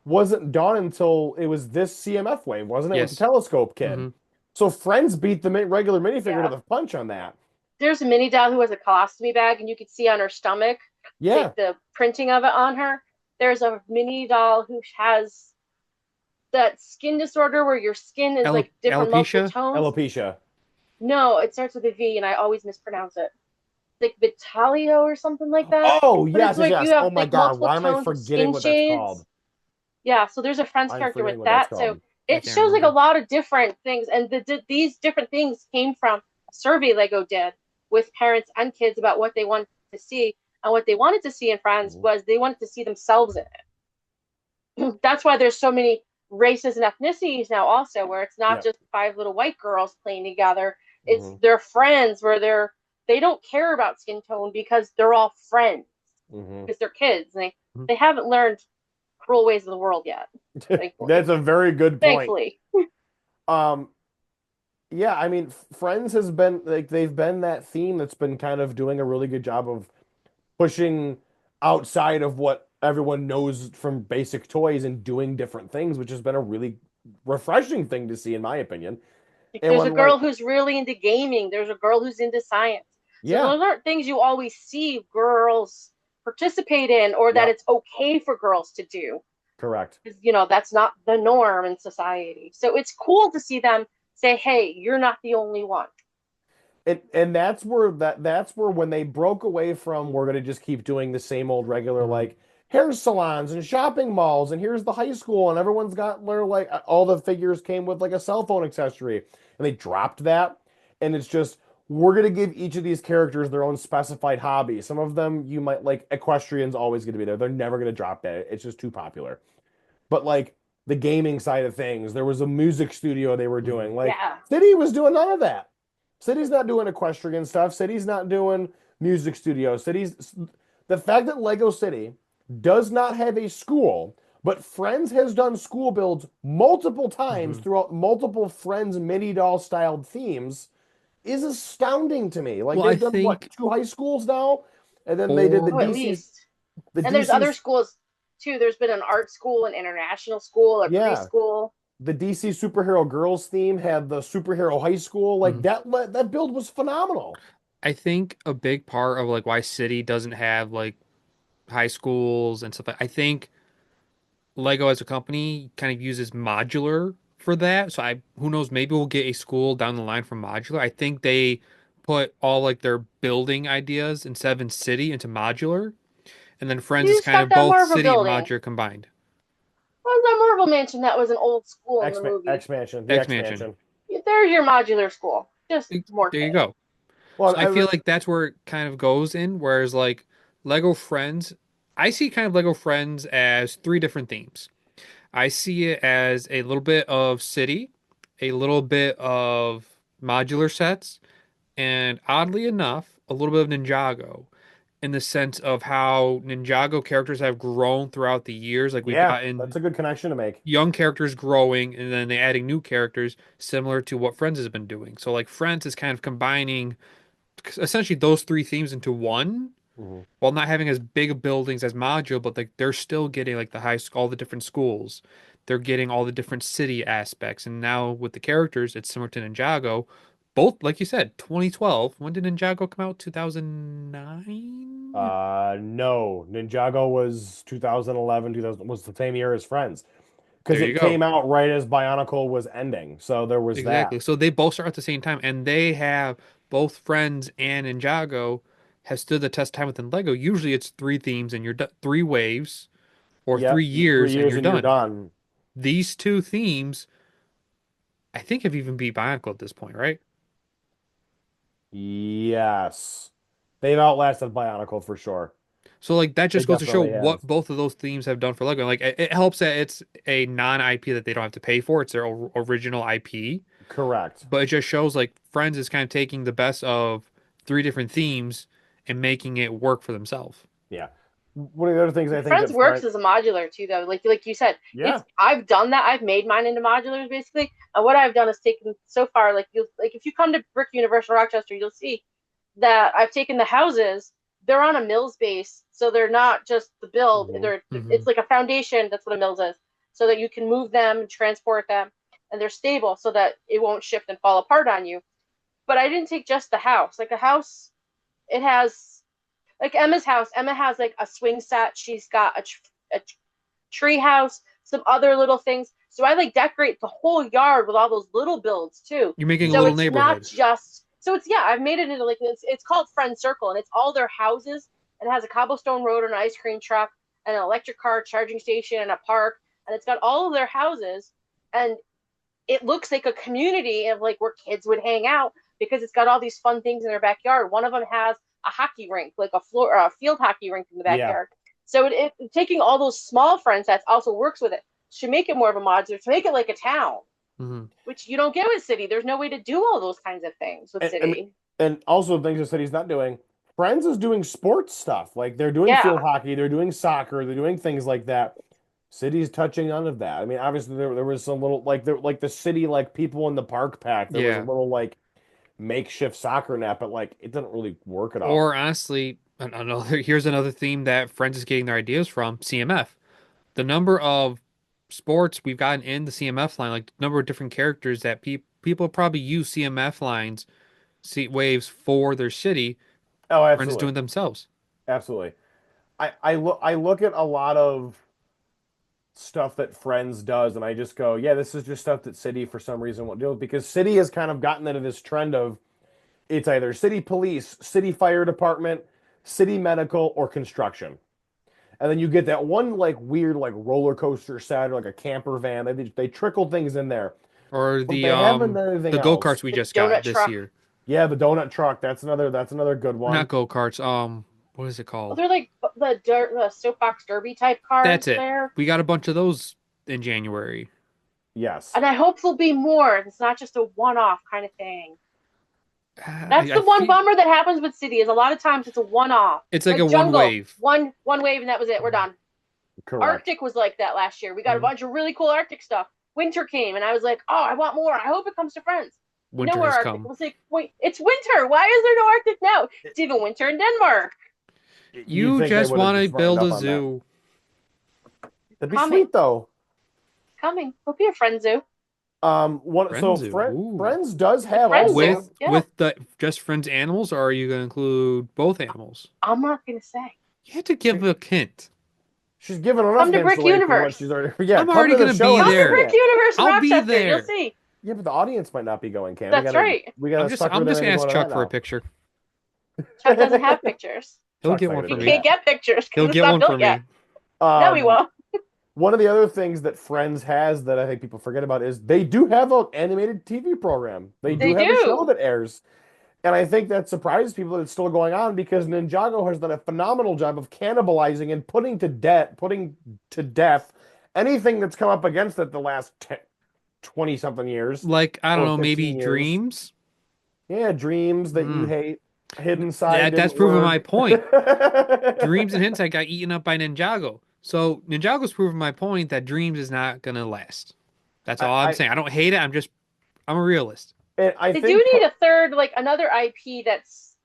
A: wasn't done until it was this CMF wave, wasn't it, with the
B: Yes.
A: telescope kid?
B: Hmm.
A: So Friends beat the regular minifigure to
C: Yeah.
A: the punch on that.
C: There's a mini doll who has a colostomy bag, and you could see on her stomach,
A: Yeah.
C: like the printing of it on her. there's a mini doll who has that skin disorder where your skin is like different multiple
B: Alopecia?
C: tones.
A: Alopecia.
C: No, it starts with a V, and I always mispronounce it. Like Vitalio or something like that.
A: Oh,
C: But it's
A: yes, yes,
C: like you
A: yes. Oh
C: have
A: my
C: like
A: God.
C: multiple
A: Why am I
C: tones of
A: forgetting
C: skin
A: what that's called?
C: shades. Yeah, so there's a Friends
A: I'm
C: character with
A: forgetting what that's
C: that. So
A: called.
B: I
C: it
B: can't
C: shows like a
B: remember.
C: lot of different things, and these different things came from a survey Lego did with parents and kids about what they wanted to see, and what they wanted to see in Friends
A: Mhm.
C: was they wanted to see themselves in it. That's why there's so many races and ethnicities now, also, where it's not
A: Yep.
C: just five little white girls playing together. It's
A: Mhm.
C: their friends where they don't care about skin tone because they're all friends
A: Mhm.
C: because they're kids. And
B: Mhm.
C: they haven't learned cruel ways of the world yet, thankfully.
A: That's a very good point.
C: Thankfully.
A: Um, yeah, I mean, Friends has been like they've been that theme that's been kind of doing a really good job of pushing outside of what everyone knows from basic toys and doing different things, which has been a really refreshing thing to see, in my opinion.
C: Like,
A: And
C: there's a
A: when like,
C: girl who's really into gaming. There's a girl who's into science. So
A: yeah,
C: those aren't things you always see girls participate in, or that
A: yep,
C: it's okay for girls to do.
A: correct.
C: Because, that's not the norm in society. So it's cool to see them say, hey, you're not the only one.
A: And that's where when they broke away from we're gonna just keep doing the same old regular
B: Mhm.
A: like hair salons and shopping malls and here's the high school and everyone's got their like all the figures came with like a cell phone accessory and they dropped that and it's just we're gonna give each of these characters their own specified hobby. Some of them you might like equestrian's always gonna be there. They're never gonna drop that. It's just too popular. But like the gaming side of things, there was a music studio they were
B: Mhm.
A: doing. Like
C: Yeah.
A: City was doing none of that. City's not doing equestrian stuff. City's not doing music studio. City's the fact that Lego City does not have a school, but Friends has done school builds multiple times
B: Mhm.
A: throughout multiple Friends mini doll styled themes is astounding to me. Like
B: Well, I
A: they've done what,
B: think
A: two high schools now? And then they did
B: four.
C: Oh, at least.
A: the
C: And there's other
A: DC's,
C: schools too. There's been an art school, an international school, a
A: yeah.
C: preschool.
A: The DC superhero girls theme had the superhero high school. Like
B: Mhm.
A: that build was phenomenal.
B: I think a big part of like why City doesn't have like high schools and stuff. I think Lego as a company kind of uses modular for that. So who knows, maybe we'll get a school down the line from modular. I think they put all like their building ideas instead of in City into modular, and then Friends
C: You
B: is
C: just
B: kind
C: got
B: of
C: that
B: both
C: Marvel
B: City and
C: building.
B: modular combined.
C: What was that Marvel mansion that was an old school in the movie?
A: Expansion, the
B: X Mansion.
A: expansion.
C: There's your modular school. Just more
B: There you
C: kids.
B: go.
A: Well,
B: So I feel like that's where it kind of goes in, whereas like Lego Friends, I see kind of Lego Friends as three different themes. I see it as a little bit of city, a little bit of modular sets, and oddly enough, a little bit of Ninjago in the sense of how Ninjago characters have grown throughout the years. Like we've
A: yeah, that's
B: gotten
A: a good connection to make.
B: young characters growing and then they adding new characters similar to what Friends has been doing. So like Friends is kind of combining essentially those three themes into one
A: Mhm.
B: while not having as big of buildings as module, but like they're still getting like the high school, all the different schools. They're getting all the different city aspects. And now with the characters, it's similar to Ninjago. Both, like you said, 2012. When did Ninjago come out? 2009?
A: No, Ninjago was 2011, 2000 was the same year as Friends because
B: There you
A: it
B: go.
A: came out right as Bionicle was ending. So there was that.
B: Exactly. So they both start at the same time, and they have both Friends and Ninjago have stood the test of time within Lego. Usually it's three themes and you're done, three waves or
A: Yep,
B: 3 years and
A: 3 years
B: you're
A: and you're
B: done.
A: done.
B: These two themes, I think, have even beat Bionicle at this point, right?
A: Yes. They've outlasted Bionicle for sure.
B: So like that
A: They
B: just goes to show
A: definitely
B: what
A: have.
B: both of those themes have done for Lego. Like it helps that it's a non-IP that they don't have to pay for. It's their original IP,
A: Correct.
B: but it just shows like Friends is kind of taking the best of three different themes and making it work for themselves.
A: Yeah. One of the other things I think
C: Friends
A: that
C: works
A: Friend,
C: as a modular too, though. Like you said,
A: yeah,
C: I've done that. I've made mine into modulars basically, and what I've done is taken so far. Like you like if you come to Brick Universal Rochester, you'll see that I've taken the houses. They're on a mills base, so they're not just the build.
A: hmm
C: They're
B: Hmm.
C: it's like a foundation. That's what a mills is, so that you can move them, transport them, and they're stable, so that it won't shift and fall apart on you. But I didn't take just the house. Like a house, it has like Emma's house. Emma has like a swing set. She's got a tree house, some other little things. So I like decorate the whole yard with all those little builds too.
B: You're making a
C: So
B: little
C: it's not
B: neighborhood.
C: just so it's yeah, I've made it into like it's called Friend Circle and it's all their houses and it has a cobblestone road and an ice cream truck and an electric car charging station and a park and it's got all of their houses and it looks like a community of like where kids would hang out because it's got all these fun things in their backyard. One of them has a hockey rink, like a field hockey rink in the
A: Yeah.
C: backyard. So taking all those small friend sets also works with it. Should make it more of a modular to make it like a town, which you don't get with city. There's no way to do all those kinds of things with city.
A: And also things the city's not doing. Friends is doing sports stuff. Like they're doing field hockey, they're doing soccer, they're doing things like that. City's touching none of that. I mean, obviously there was some little like the city like people in the park pack. There was a little like makeshift soccer net, but like it didn't really work at all.
B: Or honestly, here's another theme that Friends is getting their ideas from, CMF. The number of sports we've gotten in the CMF line, like the number of different characters that people probably use CMF lines, waves for their city.
A: Oh, absolutely.
B: Friends is doing themselves.
A: Absolutely. I look at a lot of stuff that Friends does, and I just go, yeah, this is just stuff that City for some reason won't do, because City has kind of gotten into this trend of it's either City Police, City Fire Department, City Medical, or construction. And then you get that one like weird like roller coaster set or like a camper van. They trickle things in there.
B: Or
A: But they haven't done anything
B: the
A: else.
B: go-karts we just got this
C: truck.
B: year.
A: Yeah, the donut truck. That's another good one.
B: Not go-karts. What is it called?
C: They're like the soapbox derby type cars.
B: That's it.
C: There.
B: We got a bunch of those in January.
A: Yes.
C: And I hope there'll be more. It's not just a one-off kind of thing. That's the one bummer that happens with City is a lot of times it's a one-off.
B: It's like a
C: Jungle,
B: one wave.
C: One wave and that was it. We're done.
A: Correct.
C: Arctic was like that last year. We got a bunch of really cool Arctic stuff. Winter came and I was like, oh, I want more. I hope it comes to Friends.
B: Winter
C: Nowhere
B: has
C: Arctic.
B: come.
C: I was like, wait, it's winter. Why is there no Arctic now? It's even winter in Denmark.
B: You just want to build a zoo.
A: That'd be sweet though.
C: Coming. We'll be a Friend zoo.
A: Friends does have
B: with the just Friends animals, or are you going to include both animals?
C: I'm not going to say.
B: You have to give a hint.
A: She's giving enough
C: come to Brick Universe.
A: I'm already
B: going to be there.
C: Come to Brick Universe,
B: I'll be
C: Rochester.
B: there.
C: You'll see.
A: Yeah, but the audience might not be going, Cam.
C: That's right.
B: I'm just going to ask Chuck for a picture.
C: Chuck doesn't have pictures.
B: He'll get one for me.
C: He can't get pictures.
B: He'll get one for me.
C: No, he won't.
A: One of the other things that Friends has that I think people forget about is they do have an animated TV program. They do have a show that airs. And I think that surprises people that it's still going on because Ninjago has done a phenomenal job of cannibalizing and putting to death anything that's come up against it the last 20-something years.
B: Like, I don't know, maybe
A: years.
B: Dreams?
A: Yeah, Dreams that you hate. Hidden Side.
B: That's proving my point. Dreams and Hidden Side got eaten up by Ninjago. So Ninjago's proving my point that Dreams is not going to last. That's all I'm saying. I don't hate it. I'm a realist.
A: And
C: they do need a third, like another IP that's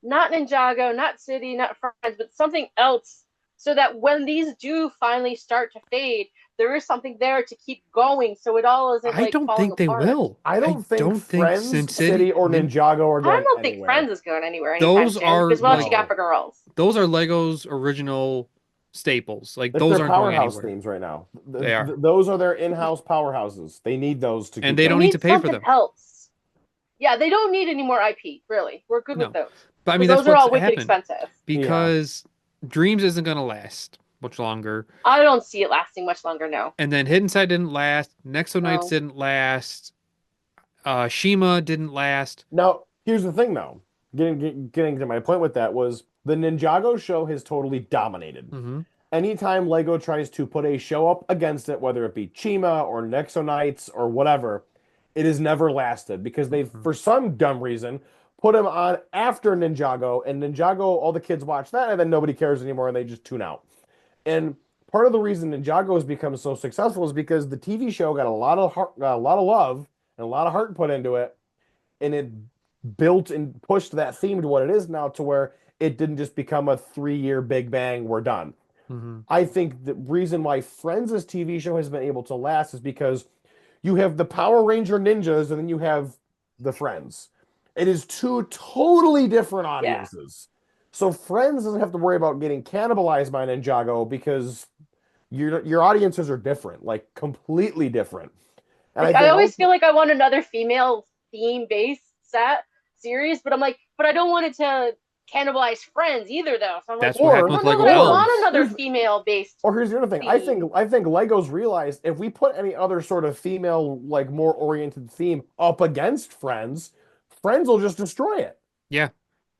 C: not Ninjago, not City, not Friends, but something else so that when these do finally start to fade, there is something there to keep going so it all isn't like
B: I don't think they
C: apart.
B: will.
A: I don't think Friends, City, or Ninjago are going
C: I don't think
A: anywhere.
C: Friends is going anywhere anytime soon. Because what else you got for girls?
B: Those are Lego's original staples. Like
A: That's
B: those
A: their
B: aren't going
A: powerhouse
B: anywhere.
A: themes right now.
B: They are.
A: Those are their in-house powerhouses. They need those to.
B: And they don't need to pay for them.
C: Else. Yeah, they don't need any more IP. Really, we're good with those.
B: But I mean,
C: those are all wicked expensive.
B: Because Dreams isn't going to last much longer.
C: I don't see it lasting much longer. No.
B: And then Hidden Side didn't last. Nexo Knights didn't last. Shima didn't last.
A: Now, here's the thing, though. Getting to my point with that was the Ninjago show has totally dominated.
B: Mm-hmm.
A: Anytime Lego tries to put a show up against it, whether it be Chima or Nexo Knights or whatever, it has never lasted because they've, for some dumb reason, put them on after Ninjago, and Ninjago, all the kids watch that, and then nobody cares anymore, and they just tune out. And part of the reason Ninjago has become so successful is because the TV show got a lot of love and a lot of heart put into it, and it built and pushed that theme to what it is now, to where it didn't just become a 3-year Big Bang, we're done.
B: Mm-hmm.
A: I think the reason why Friends' TV show has been able to last is because you have the Power Ranger ninjas, and then you have the Friends. It is two totally different audiences. Yeah. So Friends doesn't have to worry about getting cannibalized by Ninjago because your audiences are different, like completely different. And I
C: Like I
A: think
C: always feel
A: also
C: like I want another female theme based set series, but I'm like, but I don't want it to cannibalize Friends either, though. So I'm like,
B: That's what
C: I
B: happened
A: or
B: with
C: don't know
B: Lego
C: that I want
B: Elves.
C: another
A: here's
C: female based
A: or here's the other thing.
C: theme.
A: I think Legos realized if we put any other sort of female, like more oriented theme up against Friends, Friends will just destroy it.
B: Yeah,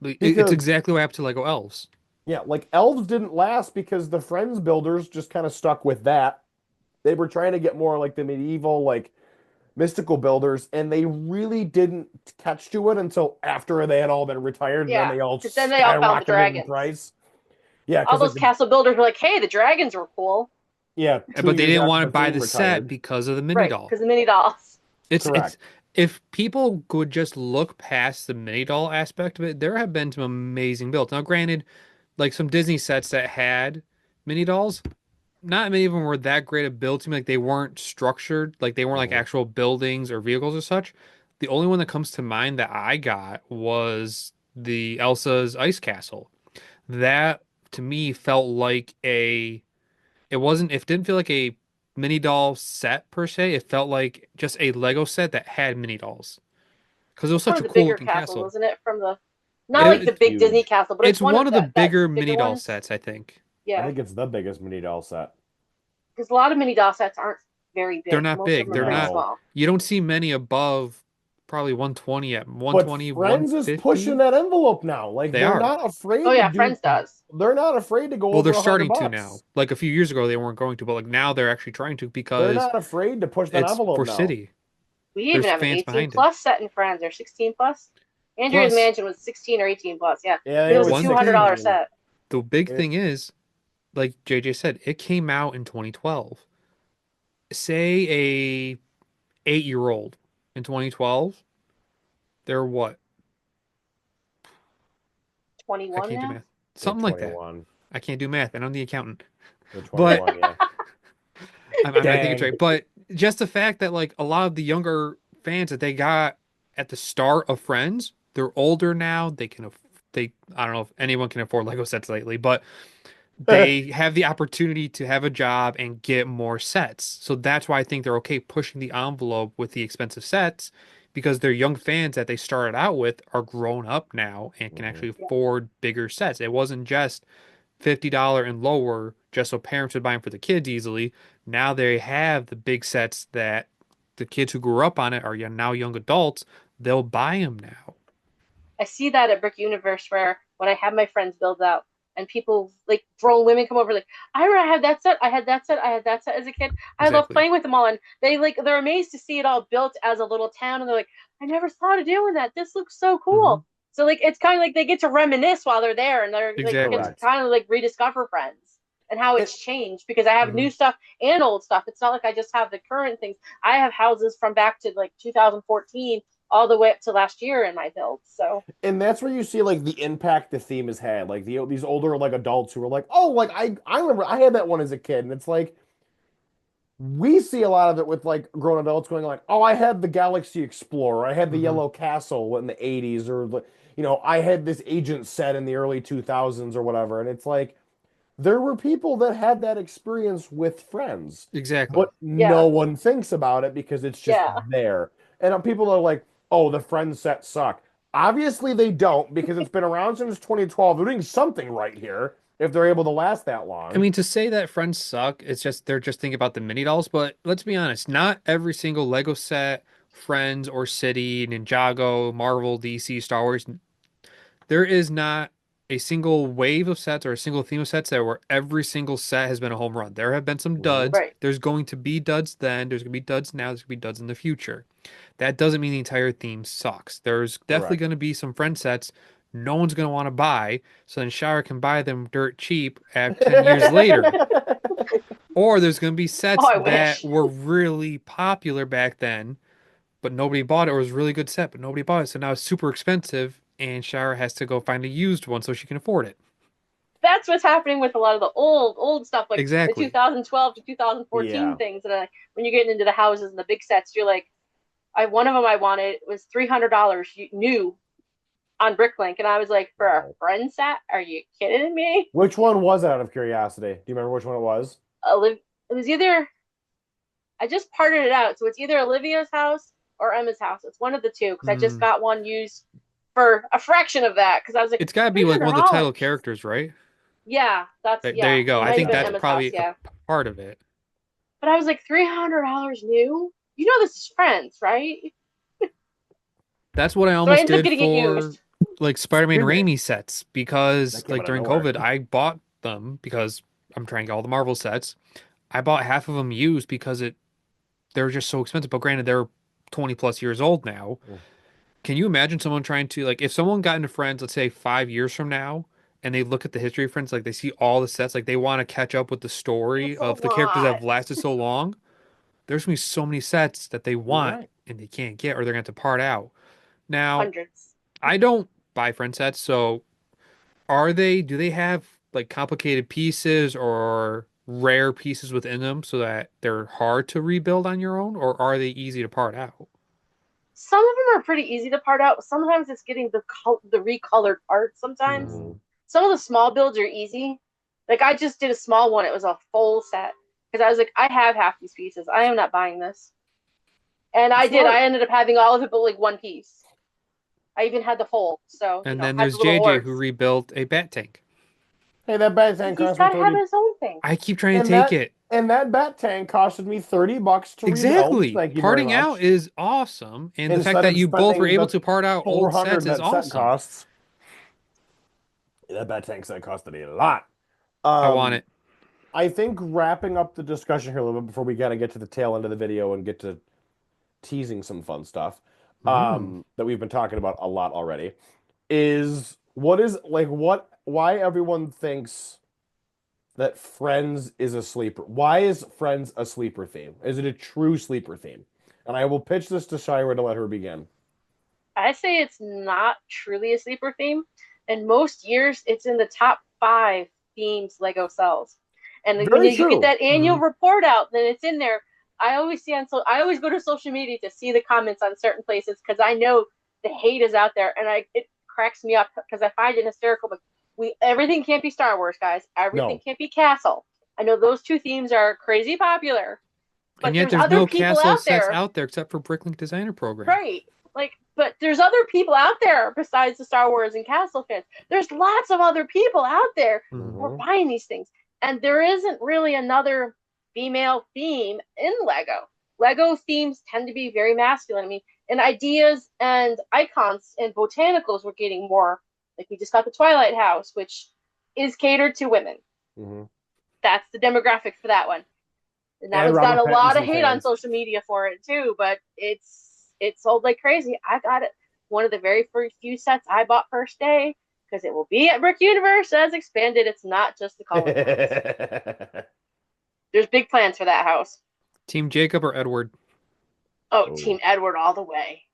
B: it's
A: Because
B: exactly what happened to Lego Elves.
A: yeah, like elves didn't last because the Friends builders just kind of stuck with that. They were trying to get more like the medieval, like mystical builders, and they really didn't catch to it until after they had all been retired, and then
C: Yeah,
A: they all
C: because then they all found the
A: skyrocketed in
C: dragons.
A: price. Yeah,
C: All
A: because
C: those castle builders were like, hey, the dragons were cool.
A: yeah, two
B: But they
A: years
B: didn't
A: after
B: want to
A: the
B: buy
A: theme
B: the set
A: retired.
B: because of the mini
C: Right,
B: doll.
C: because the mini dolls.
B: It's
A: Correct.
B: if people could just look past the mini doll aspect of it, there have been some amazing builds. Now, granted, like some Disney sets that had mini dolls, not many of them were that great of build to me. Like they weren't structured, like they weren't like
A: Mhm.
B: actual buildings or vehicles or such. The only one that comes to mind that I got was the Elsa's Ice Castle. That to me felt like it wasn't, it didn't feel like a mini doll set per se. It felt like just a Lego set that had mini dolls because it was
C: It's one
B: such
C: of
B: a
C: the
B: cool
C: bigger
B: looking
C: castles,
B: castle.
C: wasn't it? From the not
A: Yeah,
C: like
B: It,
C: the
A: it's
C: big Disney
A: huge.
C: castle, but it's
B: it's
C: one
B: one
C: of
B: of the
C: that
B: bigger
C: bigger
B: mini doll
C: ones.
B: sets, I think.
A: I
C: Yeah,
A: think it's the biggest mini doll set.
C: because a lot of mini doll sets aren't very
B: They're
C: big.
B: not
C: Most of
B: big.
C: them are
B: They're
C: pretty
B: not,
A: No.
C: small.
B: you don't see many above probably 120 at
A: But
B: 120,
A: Friends is pushing
B: 150.
A: that envelope now. Like
B: They are.
C: Oh
A: to
C: yeah,
A: do
C: Friends does.
A: they're not afraid to go
B: Well, they're
A: over a hundred
B: starting to now.
A: bucks.
B: Like a few years ago, they weren't going to, but like now they're actually trying to
A: They're
B: because
A: not afraid to push that
B: it's
A: envelope
B: for
A: now.
B: City.
C: We even
B: There's
C: have an
B: fans
C: 18
B: behind it.
C: plus set in Friends or 16 plus. Andrea's
B: Plus,
C: Mansion was 16 or 18 plus. Yeah,
A: Yeah, I
C: but
A: think
C: it
A: it
C: was a
A: was
B: one
C: $200
B: thing,
A: 16.
C: set.
B: the big
A: It,
B: thing is, like JJ said, it came out in 2012. Say a 8-year-old in 2012, they're what? I
C: 21
B: can't do
C: now.
B: math.
A: they're
B: Something like that.
A: 21.
B: I can't do math, and I'm the accountant.
A: They're
B: But
A: 21, yeah.
B: I'm not thinking
A: Dang.
B: straight. But just the fact that like a lot of the younger fans that they got at the start of Friends, they're older now. They can they I don't know if anyone can afford Lego sets lately, but they have the opportunity to have a job and get more sets. So that's why I think they're okay pushing the envelope with the expensive sets because their young fans that they started out with are grown up now and can
A: Mhm.
B: actually
C: Yeah,
B: afford bigger sets. It wasn't just $50 and lower just so parents would buy them for the kids easily. Now they have the big sets that the kids who grew up on it are now young adults. They'll buy them now.
C: I see that at Brick Universe where when I have my friends build out and people like grown women come over like I had that set, I had that set, I had that set as a kid. I love
B: Exactly.
C: playing with them all, and they're amazed to see it all built as a little town, and they're like, I never thought of doing that. This looks so
B: Hmm.
C: cool. So like it's kind of like they get to reminisce while they're there, and they're like get to
B: Exactly.
A: Correct.
C: kind of like rediscover Friends and how
A: It,
C: it's changed because I have
B: Hmm.
C: new stuff and old stuff. It's not like I just have the current things. I have houses from back to like 2014 all the way up to last year in my build. So
A: and that's where you see like the impact the theme has had. Like these older like adults who are like, oh, like I remember I had that one as a kid, and it's like we see a lot of it with like grown adults going like, oh, I had the Galaxy Explorer, I had the
B: Hmm.
A: Yellow Castle in the 80s, or I had this agent set in the early 2000s or whatever. And it's like there were people that had that experience with Friends,
B: Exactly.
A: but no
C: yeah,
A: one thinks about it because it's just
C: yeah.
A: there. And people are like, oh, the Friends sets suck. Obviously, they don't because it's been around since 2012. They're doing something right here if they're able to last that
B: I
A: long.
B: mean, to say that Friends suck, it's just they're just thinking about the mini dolls. But let's be honest, not every single Lego set, Friends or City, Ninjago, Marvel, DC, Star Wars, there is not a single wave of sets or a single theme of sets that where every single set has been a home run. There have been some
A: Mhm.
B: duds.
C: Right.
B: There's going to be duds then. There's going to be duds now. There's going to be duds in the future. That doesn't mean the entire theme sucks. There's definitely
A: Correct.
B: going to be some friend sets no one's going to want to buy, so then Shower can buy them dirt cheap at 10 years later. Or there's going to be
C: Oh,
B: sets
C: I
B: that
C: wish.
B: were really popular back then, but nobody bought it, or it was a really good set, but nobody bought it. So now it's super expensive, and Shower has to go find a used one so she can afford it.
C: That's what's happening with a lot of the old stuff, like the
B: Exactly.
C: 2012 to 2014
A: Yeah.
C: things. And when you're getting into the houses and the big sets, you're like, I one of them I wanted was $300 new on Bricklink, and I was like, for a
A: Wow.
C: friend set? Are you kidding me?
A: Which one was it out of curiosity? Do you remember which one it was?
C: It was either I just parted it out, so it's either Olivia's house or Emma's house. It's one of the two because I just
B: Mm.
C: got one used for a fraction of that because I was like
B: It's got to be
C: three
B: like one
C: hundred
B: of the title
C: dollars.
B: characters, right?
C: Yeah,
B: There
C: yeah.
B: you go.
C: It
B: I
C: might have
B: think
C: been
B: that's
C: Emma's house.
B: probably a
C: Yeah,
B: part of it.
C: but I was like $300 new. You know this is Friends, right?
B: That's what I
C: So I
B: almost
C: ended up
B: did
C: getting it
B: for
C: used.
B: like Spider-Man
A: Excuse me.
B: Raimi sets because
A: That came
B: like
A: out of
B: during
A: nowhere.
B: COVID, I bought them because I'm trying to get all the Marvel sets. I bought half of them used because they're just so expensive. But granted, they're 20 plus years old now.
A: Mm.
B: Can you imagine someone trying to like if someone got into Friends, let's say 5 years from now, and they look at the history of Friends, like they see all the sets, like they want to catch up with the story
C: It's a
B: of the characters that
C: lot.
B: have lasted so long. There's gonna be so many sets that they
A: You're
B: want
A: right.
B: and they can't get, or they're gonna have to part out. Now,
C: Hundreds.
B: I don't buy Friend sets, so do they have like complicated pieces or rare pieces within them so that they're hard to rebuild on your own, or are they easy to part out?
C: Some of them are pretty easy to part out. Sometimes it's getting the recolored parts. Sometimes
B: Mm.
C: some of the small builds are easy. Like I just did a small one. It was a full set because I was like, I have half these pieces. I am not buying this. And I did.
A: Smart.
C: I ended up having all of it, but like one piece. I even had the fold. So
B: And then
C: had the
B: there's
C: little
B: JJ who
C: horse.
B: rebuilt a bat tank.
A: Hey, that bat
C: And
A: tank
C: he's
A: cost me
C: got to have
A: 30.
C: his own thing.
B: I keep trying to
A: And
B: take
A: that
B: it.
A: and that bat tank costed me $30 to rebuild.
B: Exactly.
A: Thank you very
B: Parting out
A: much.
B: is awesome. And the fact
A: Instead
B: that
A: of
B: you both were
A: spending
B: able
A: the
B: to part out old
A: 400
B: sets is
A: that set
B: awesome.
A: costs. That bat tank set costed a lot.
B: I want
A: Um,
B: it.
A: I think wrapping up the discussion here a little bit before we gotta get to the tail end of the video and get to teasing some fun stuff
B: Mm.
A: that we've been talking about a lot already is what is like what why everyone thinks that Friends is a sleeper. Why is Friends a sleeper theme? Is it a true sleeper theme? And I will pitch this to Shira to let her begin.
C: I say it's not truly a sleeper theme. And most years, it's in the top 5 themes Lego sells. And when
A: Very
C: you get
A: true.
C: that annual
B: Hmm.
C: report out, then it's in there. I always go to social media to see the comments on certain places because I know the hate is out there, and it cracks me up because I find it hysterical. But everything can't be Star Wars, guys. Everything
A: No.
C: can't be Castle. I know those two themes are crazy popular,
B: And
C: but
B: yet
C: there's
B: there's
C: other
B: no
C: people
B: castle
C: out
B: sets
C: there.
B: out there except for Bricklink Designer Program.
C: Right. Like, but there's other people out there besides the Star Wars and Castle fans. There's lots of other people out there
B: Mhm.
C: who are
A: Mhm.
C: buying these things. And there isn't really another female theme in Lego. Lego themes tend to be very masculine. I mean, and ideas and icons and botanicals were getting more. Like we just got the Twilight House, which is catered to women.
A: Mhm.
C: That's the demographic for that one. And that
A: And
C: one's got
A: Robert
C: a lot of
A: Pattinson
C: hate on
A: fans.
C: social media for it too, but it's sold like crazy. I got it one of the very first few sets I bought first day because it will be at Brick Universe as expanded. It's not just the color ones. There's big plans for that house.
B: Team Jacob or Edward?
C: Oh,
A: Oh.
C: Team Edward all the way.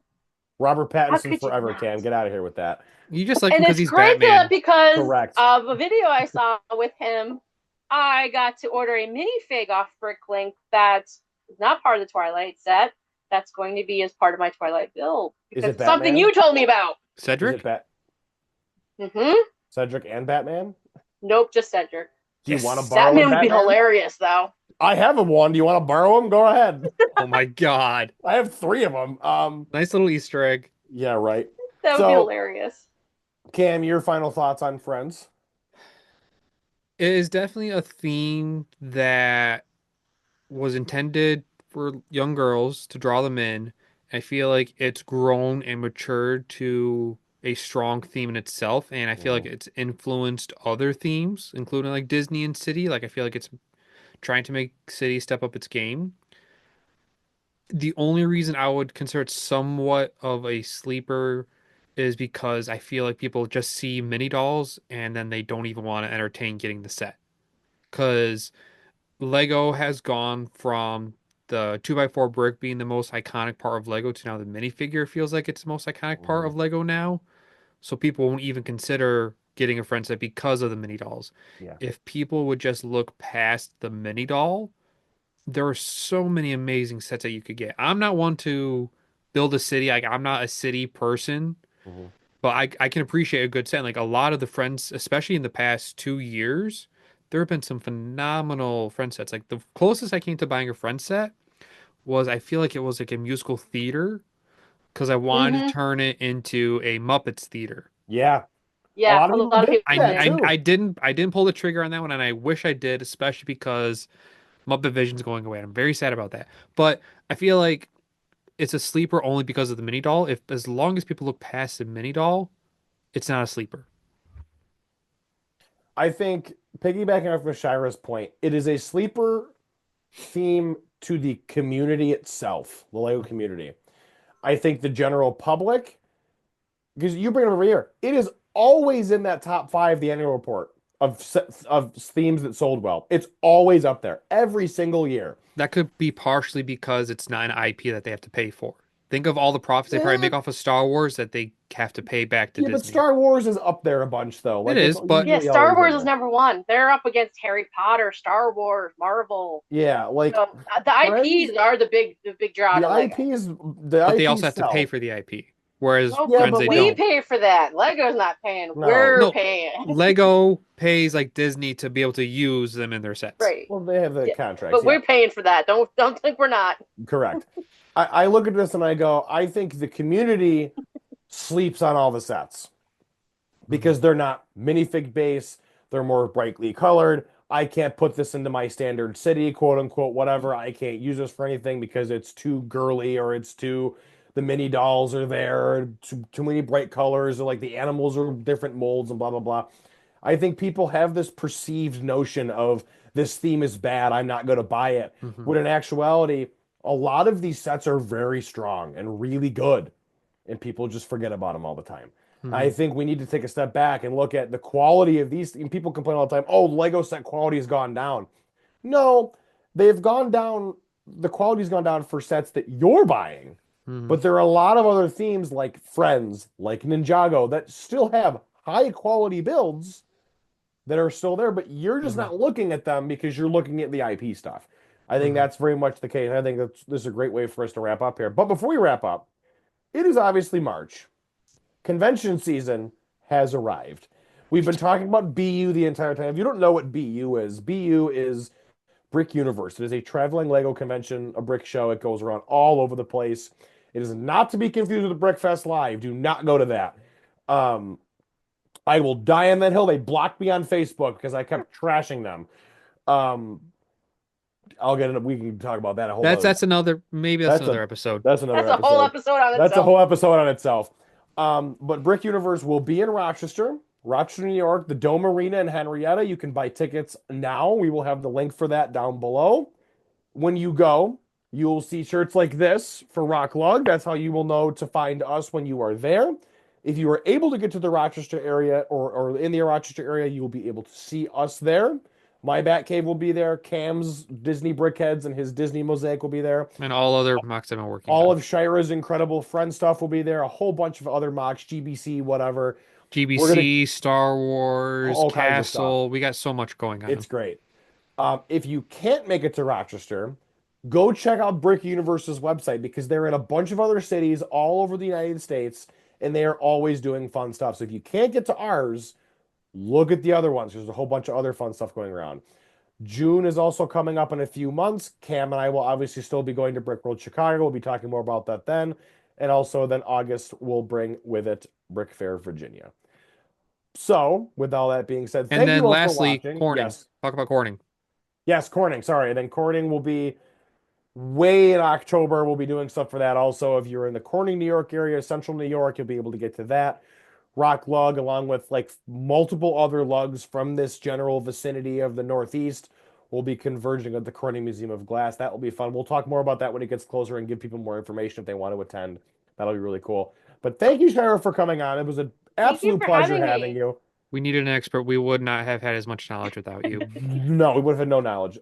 A: Robert
C: How
A: Pattinson
C: could you
A: forever,
C: not?
A: Cam. Get out of here with that.
B: You just like him
C: And
B: because
C: it's
B: he's
C: great that
B: Batman.
C: because
A: Correct.
C: of a video I saw with him, I got to order a minifig off Bricklink that is not part of the Twilight set. That's going to be as part of my Twilight build
A: Is
C: because
A: it
C: it's something
A: Batman?
C: you told me about.
A: Is it
B: Cedric?
C: Mm-hmm.
A: Cedric and Batman?
C: Nope, just Cedric.
A: Do you want to
B: Yes.
A: borrow a
C: Batman would be
A: Batman?
C: hilarious, though.
A: I have a one. Do you want to borrow him? Go ahead.
B: Oh my God.
A: I have three of them.
B: Nice little Easter egg.
A: Yeah, right.
C: That would be
A: So,
C: hilarious.
A: Cam, your final thoughts on Friends?
B: It is definitely a theme that was intended for young girls to draw them in. I feel like it's grown and matured to a strong theme in itself, and I feel like
A: Mhm.
B: it's influenced other themes, including like Disney and City. Like I feel like it's trying to make City step up its game. The only reason I would consider it somewhat of a sleeper is because I feel like people just see mini dolls and then they don't even want to entertain getting the set. Because Lego has gone from the 2x4 brick being the most iconic part of Lego to now the minifigure feels like it's the most iconic part
A: Mhm.
B: of Lego now. So people won't even consider getting a friend set because of the mini dolls.
A: Yeah.
B: If people would just look past the mini doll, there are so many amazing sets that you could get. I'm not one to build a city. Like I'm not a city person,
A: Mhm.
B: but I can appreciate a good set. Like a lot of the friends, especially in the past 2 years, there have been some phenomenal friend sets. Like the closest I came to buying a friend set was I feel like it was like a musical theater because I wanted to
C: Hmm.
B: turn it into a Muppets theater.
A: Yeah, a
C: Yeah,
A: lot of
C: a
A: people
C: lot of
A: did
C: people
A: that
C: did.
A: too.
B: I didn't pull the trigger on that one, and I wish I did, especially because Muppet Vision's going away. I'm very sad about that. But I feel like it's a sleeper only because of the mini doll. If as long as people look past the mini doll, it's not a sleeper.
A: I think piggybacking off of Shira's point, it is a sleeper theme to the community itself, the Lego community. I think the general public, because you bring it up every year, it is always in that top five, the annual report of themes that sold well. It's always up there every single year.
B: That could be partially because it's not an IP that they have to pay for. Think of all the profits they probably
A: Eh,
B: make off of Star Wars that they have to pay back to
A: yeah, but
B: Disney.
A: Star Wars is up there a bunch though.
B: It
A: Like it's
B: is, but
C: Yeah,
A: usually
C: Star
A: always in
C: Wars is
A: there.
C: #1. They're up against Harry Potter, Star Wars, Marvel.
A: Yeah, like
C: So the
A: Friends,
C: IPs are the big draw
A: the
C: to Lego.
A: IPs, the
B: they also
A: IPs
B: have to pay
A: sell.
B: for the IP, whereas
C: Well,
A: Yeah,
B: Friends
A: but
B: they
C: we
B: don't.
C: pay for that. Lego's not paying.
A: no.
C: We're
B: No,
C: paying.
B: Lego pays like Disney to be able to use them in their sets.
C: Right.
A: Well, they have the
C: Yeah.
A: contracts.
C: But
A: Yeah,
C: we're paying for that. Don't think we're not.
A: correct. I look at this and I go, I think the community sleeps on all the sets
B: Mhm.
A: because they're not minifig based. They're more brightly colored. I can't put this into my standard city, quote unquote, whatever. I can't use this for anything because it's too girly or it's too, the mini dolls are there, too many bright colors, or like the animals are different molds and blah, blah, blah. I think people have this perceived notion of this theme is bad, I'm not going to buy it.
B: Mhm.
A: When in actuality, a lot of these sets are very strong and really good, and people just forget about them all the time. I
B: Mhm.
A: think we need to take a step back and look at the quality of these. And people complain all the time, oh, Lego set quality has gone down. No, they've gone down. The quality's gone down for sets that you're buying.
B: Mhm.
A: But there are a lot of other themes like Friends, like Ninjago, that still have high quality builds that are still there, but you're just
B: Mhm.
A: not looking at them because you're looking at the IP stuff. I think
B: Mhm.
A: that's very much the case. I think this is a great way for us to wrap up here. But before we wrap up, it is obviously March. Convention season has arrived. We've been talking about BU the entire time. If you don't know what BU is Brick Universe. It is a traveling Lego convention, a brick show. It goes around all over the place. It is not to be confused with the Brickfest Live. Do not go to that. Um, I will die on that hill. They blocked me on Facebook because I kept trashing them. Um, I'll get into. We can talk about that a whole other
B: That's
A: time.
B: another maybe that's
A: That's
B: another
A: a
B: episode.
A: that's another
C: That's a whole
A: episode.
C: episode on
A: That's a
C: itself.
A: whole episode on itself. But Brick Universe will be in Rochester, New York, the Dome Arena in Henrietta. You can buy tickets now. We will have the link for that down below. When you go, you'll see shirts like this for Rock Lug. That's how you will know to find us when you are there. If you are able to get to the Rochester area or in the Rochester area, you will be able to see us there. My Batcave will be there. Cam's Disney Brickheads and his Disney Mosaic will be there.
B: And all other mocks I've been working
A: All
B: on.
A: of Shira's incredible friend stuff will be there. A whole bunch of other mocks, GBC, whatever. We're gonna
B: GBC, Star Wars,
A: all kinds of stuff.
B: Castle. We got so much going on.
A: It's great. If you can't make it to Rochester, go check out Brick Universe's website because they're in a bunch of other cities all over the United States and they are always doing fun stuff. So if you can't get to ours, look at the other ones. There's a whole bunch of other fun stuff going around. June is also coming up in a few months. Cam and I will obviously still be going to Brick World Chicago. We'll be talking more about that then. And also then August will bring with it Brick Fair Virginia. So, with all that being said,
B: And
A: thank
B: then
A: you all for
B: lastly,
A: watching.
B: Corning.
A: Yes.
B: Talk about Corning.
A: Yes, Corning. Sorry. And then Corning will be way in October. We'll be doing stuff for that also. If you're in the Corning, New York area, Central New York, you'll be able to get to that. Rock Lug, along with like multiple other lugs from this general vicinity of the Northeast, will be converging at the Corning Museum of Glass. That will be fun. We'll talk more about that when it gets closer and give people more information if they want to attend. That'll be really cool. But thank you, Shara, for coming on. It was an
C: Thank you
A: absolute
C: for
A: pleasure
C: having
A: having
C: me.
A: you.
B: We needed an expert. We would not have had as much knowledge without you.
A: No, we would have had no knowledge.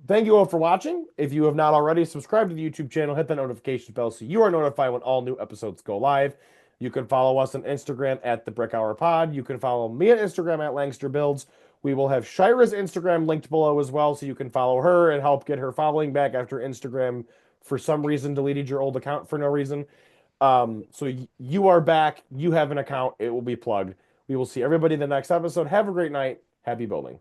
A: Thank you all for watching. If you have not already, subscribe to the YouTube channel, hit the notification bell so you are notified when all new episodes go live. You can follow us on Instagram at the Brick Hour Pod. You can follow me on Instagram at Langster Builds. We will have Shira's Instagram linked below as well, so you can follow her and help get her following back after Instagram for some reason deleted your old account for no reason. So you are back. You have an account. It will be plugged. We will see everybody in the next episode. Have a great night. Happy building.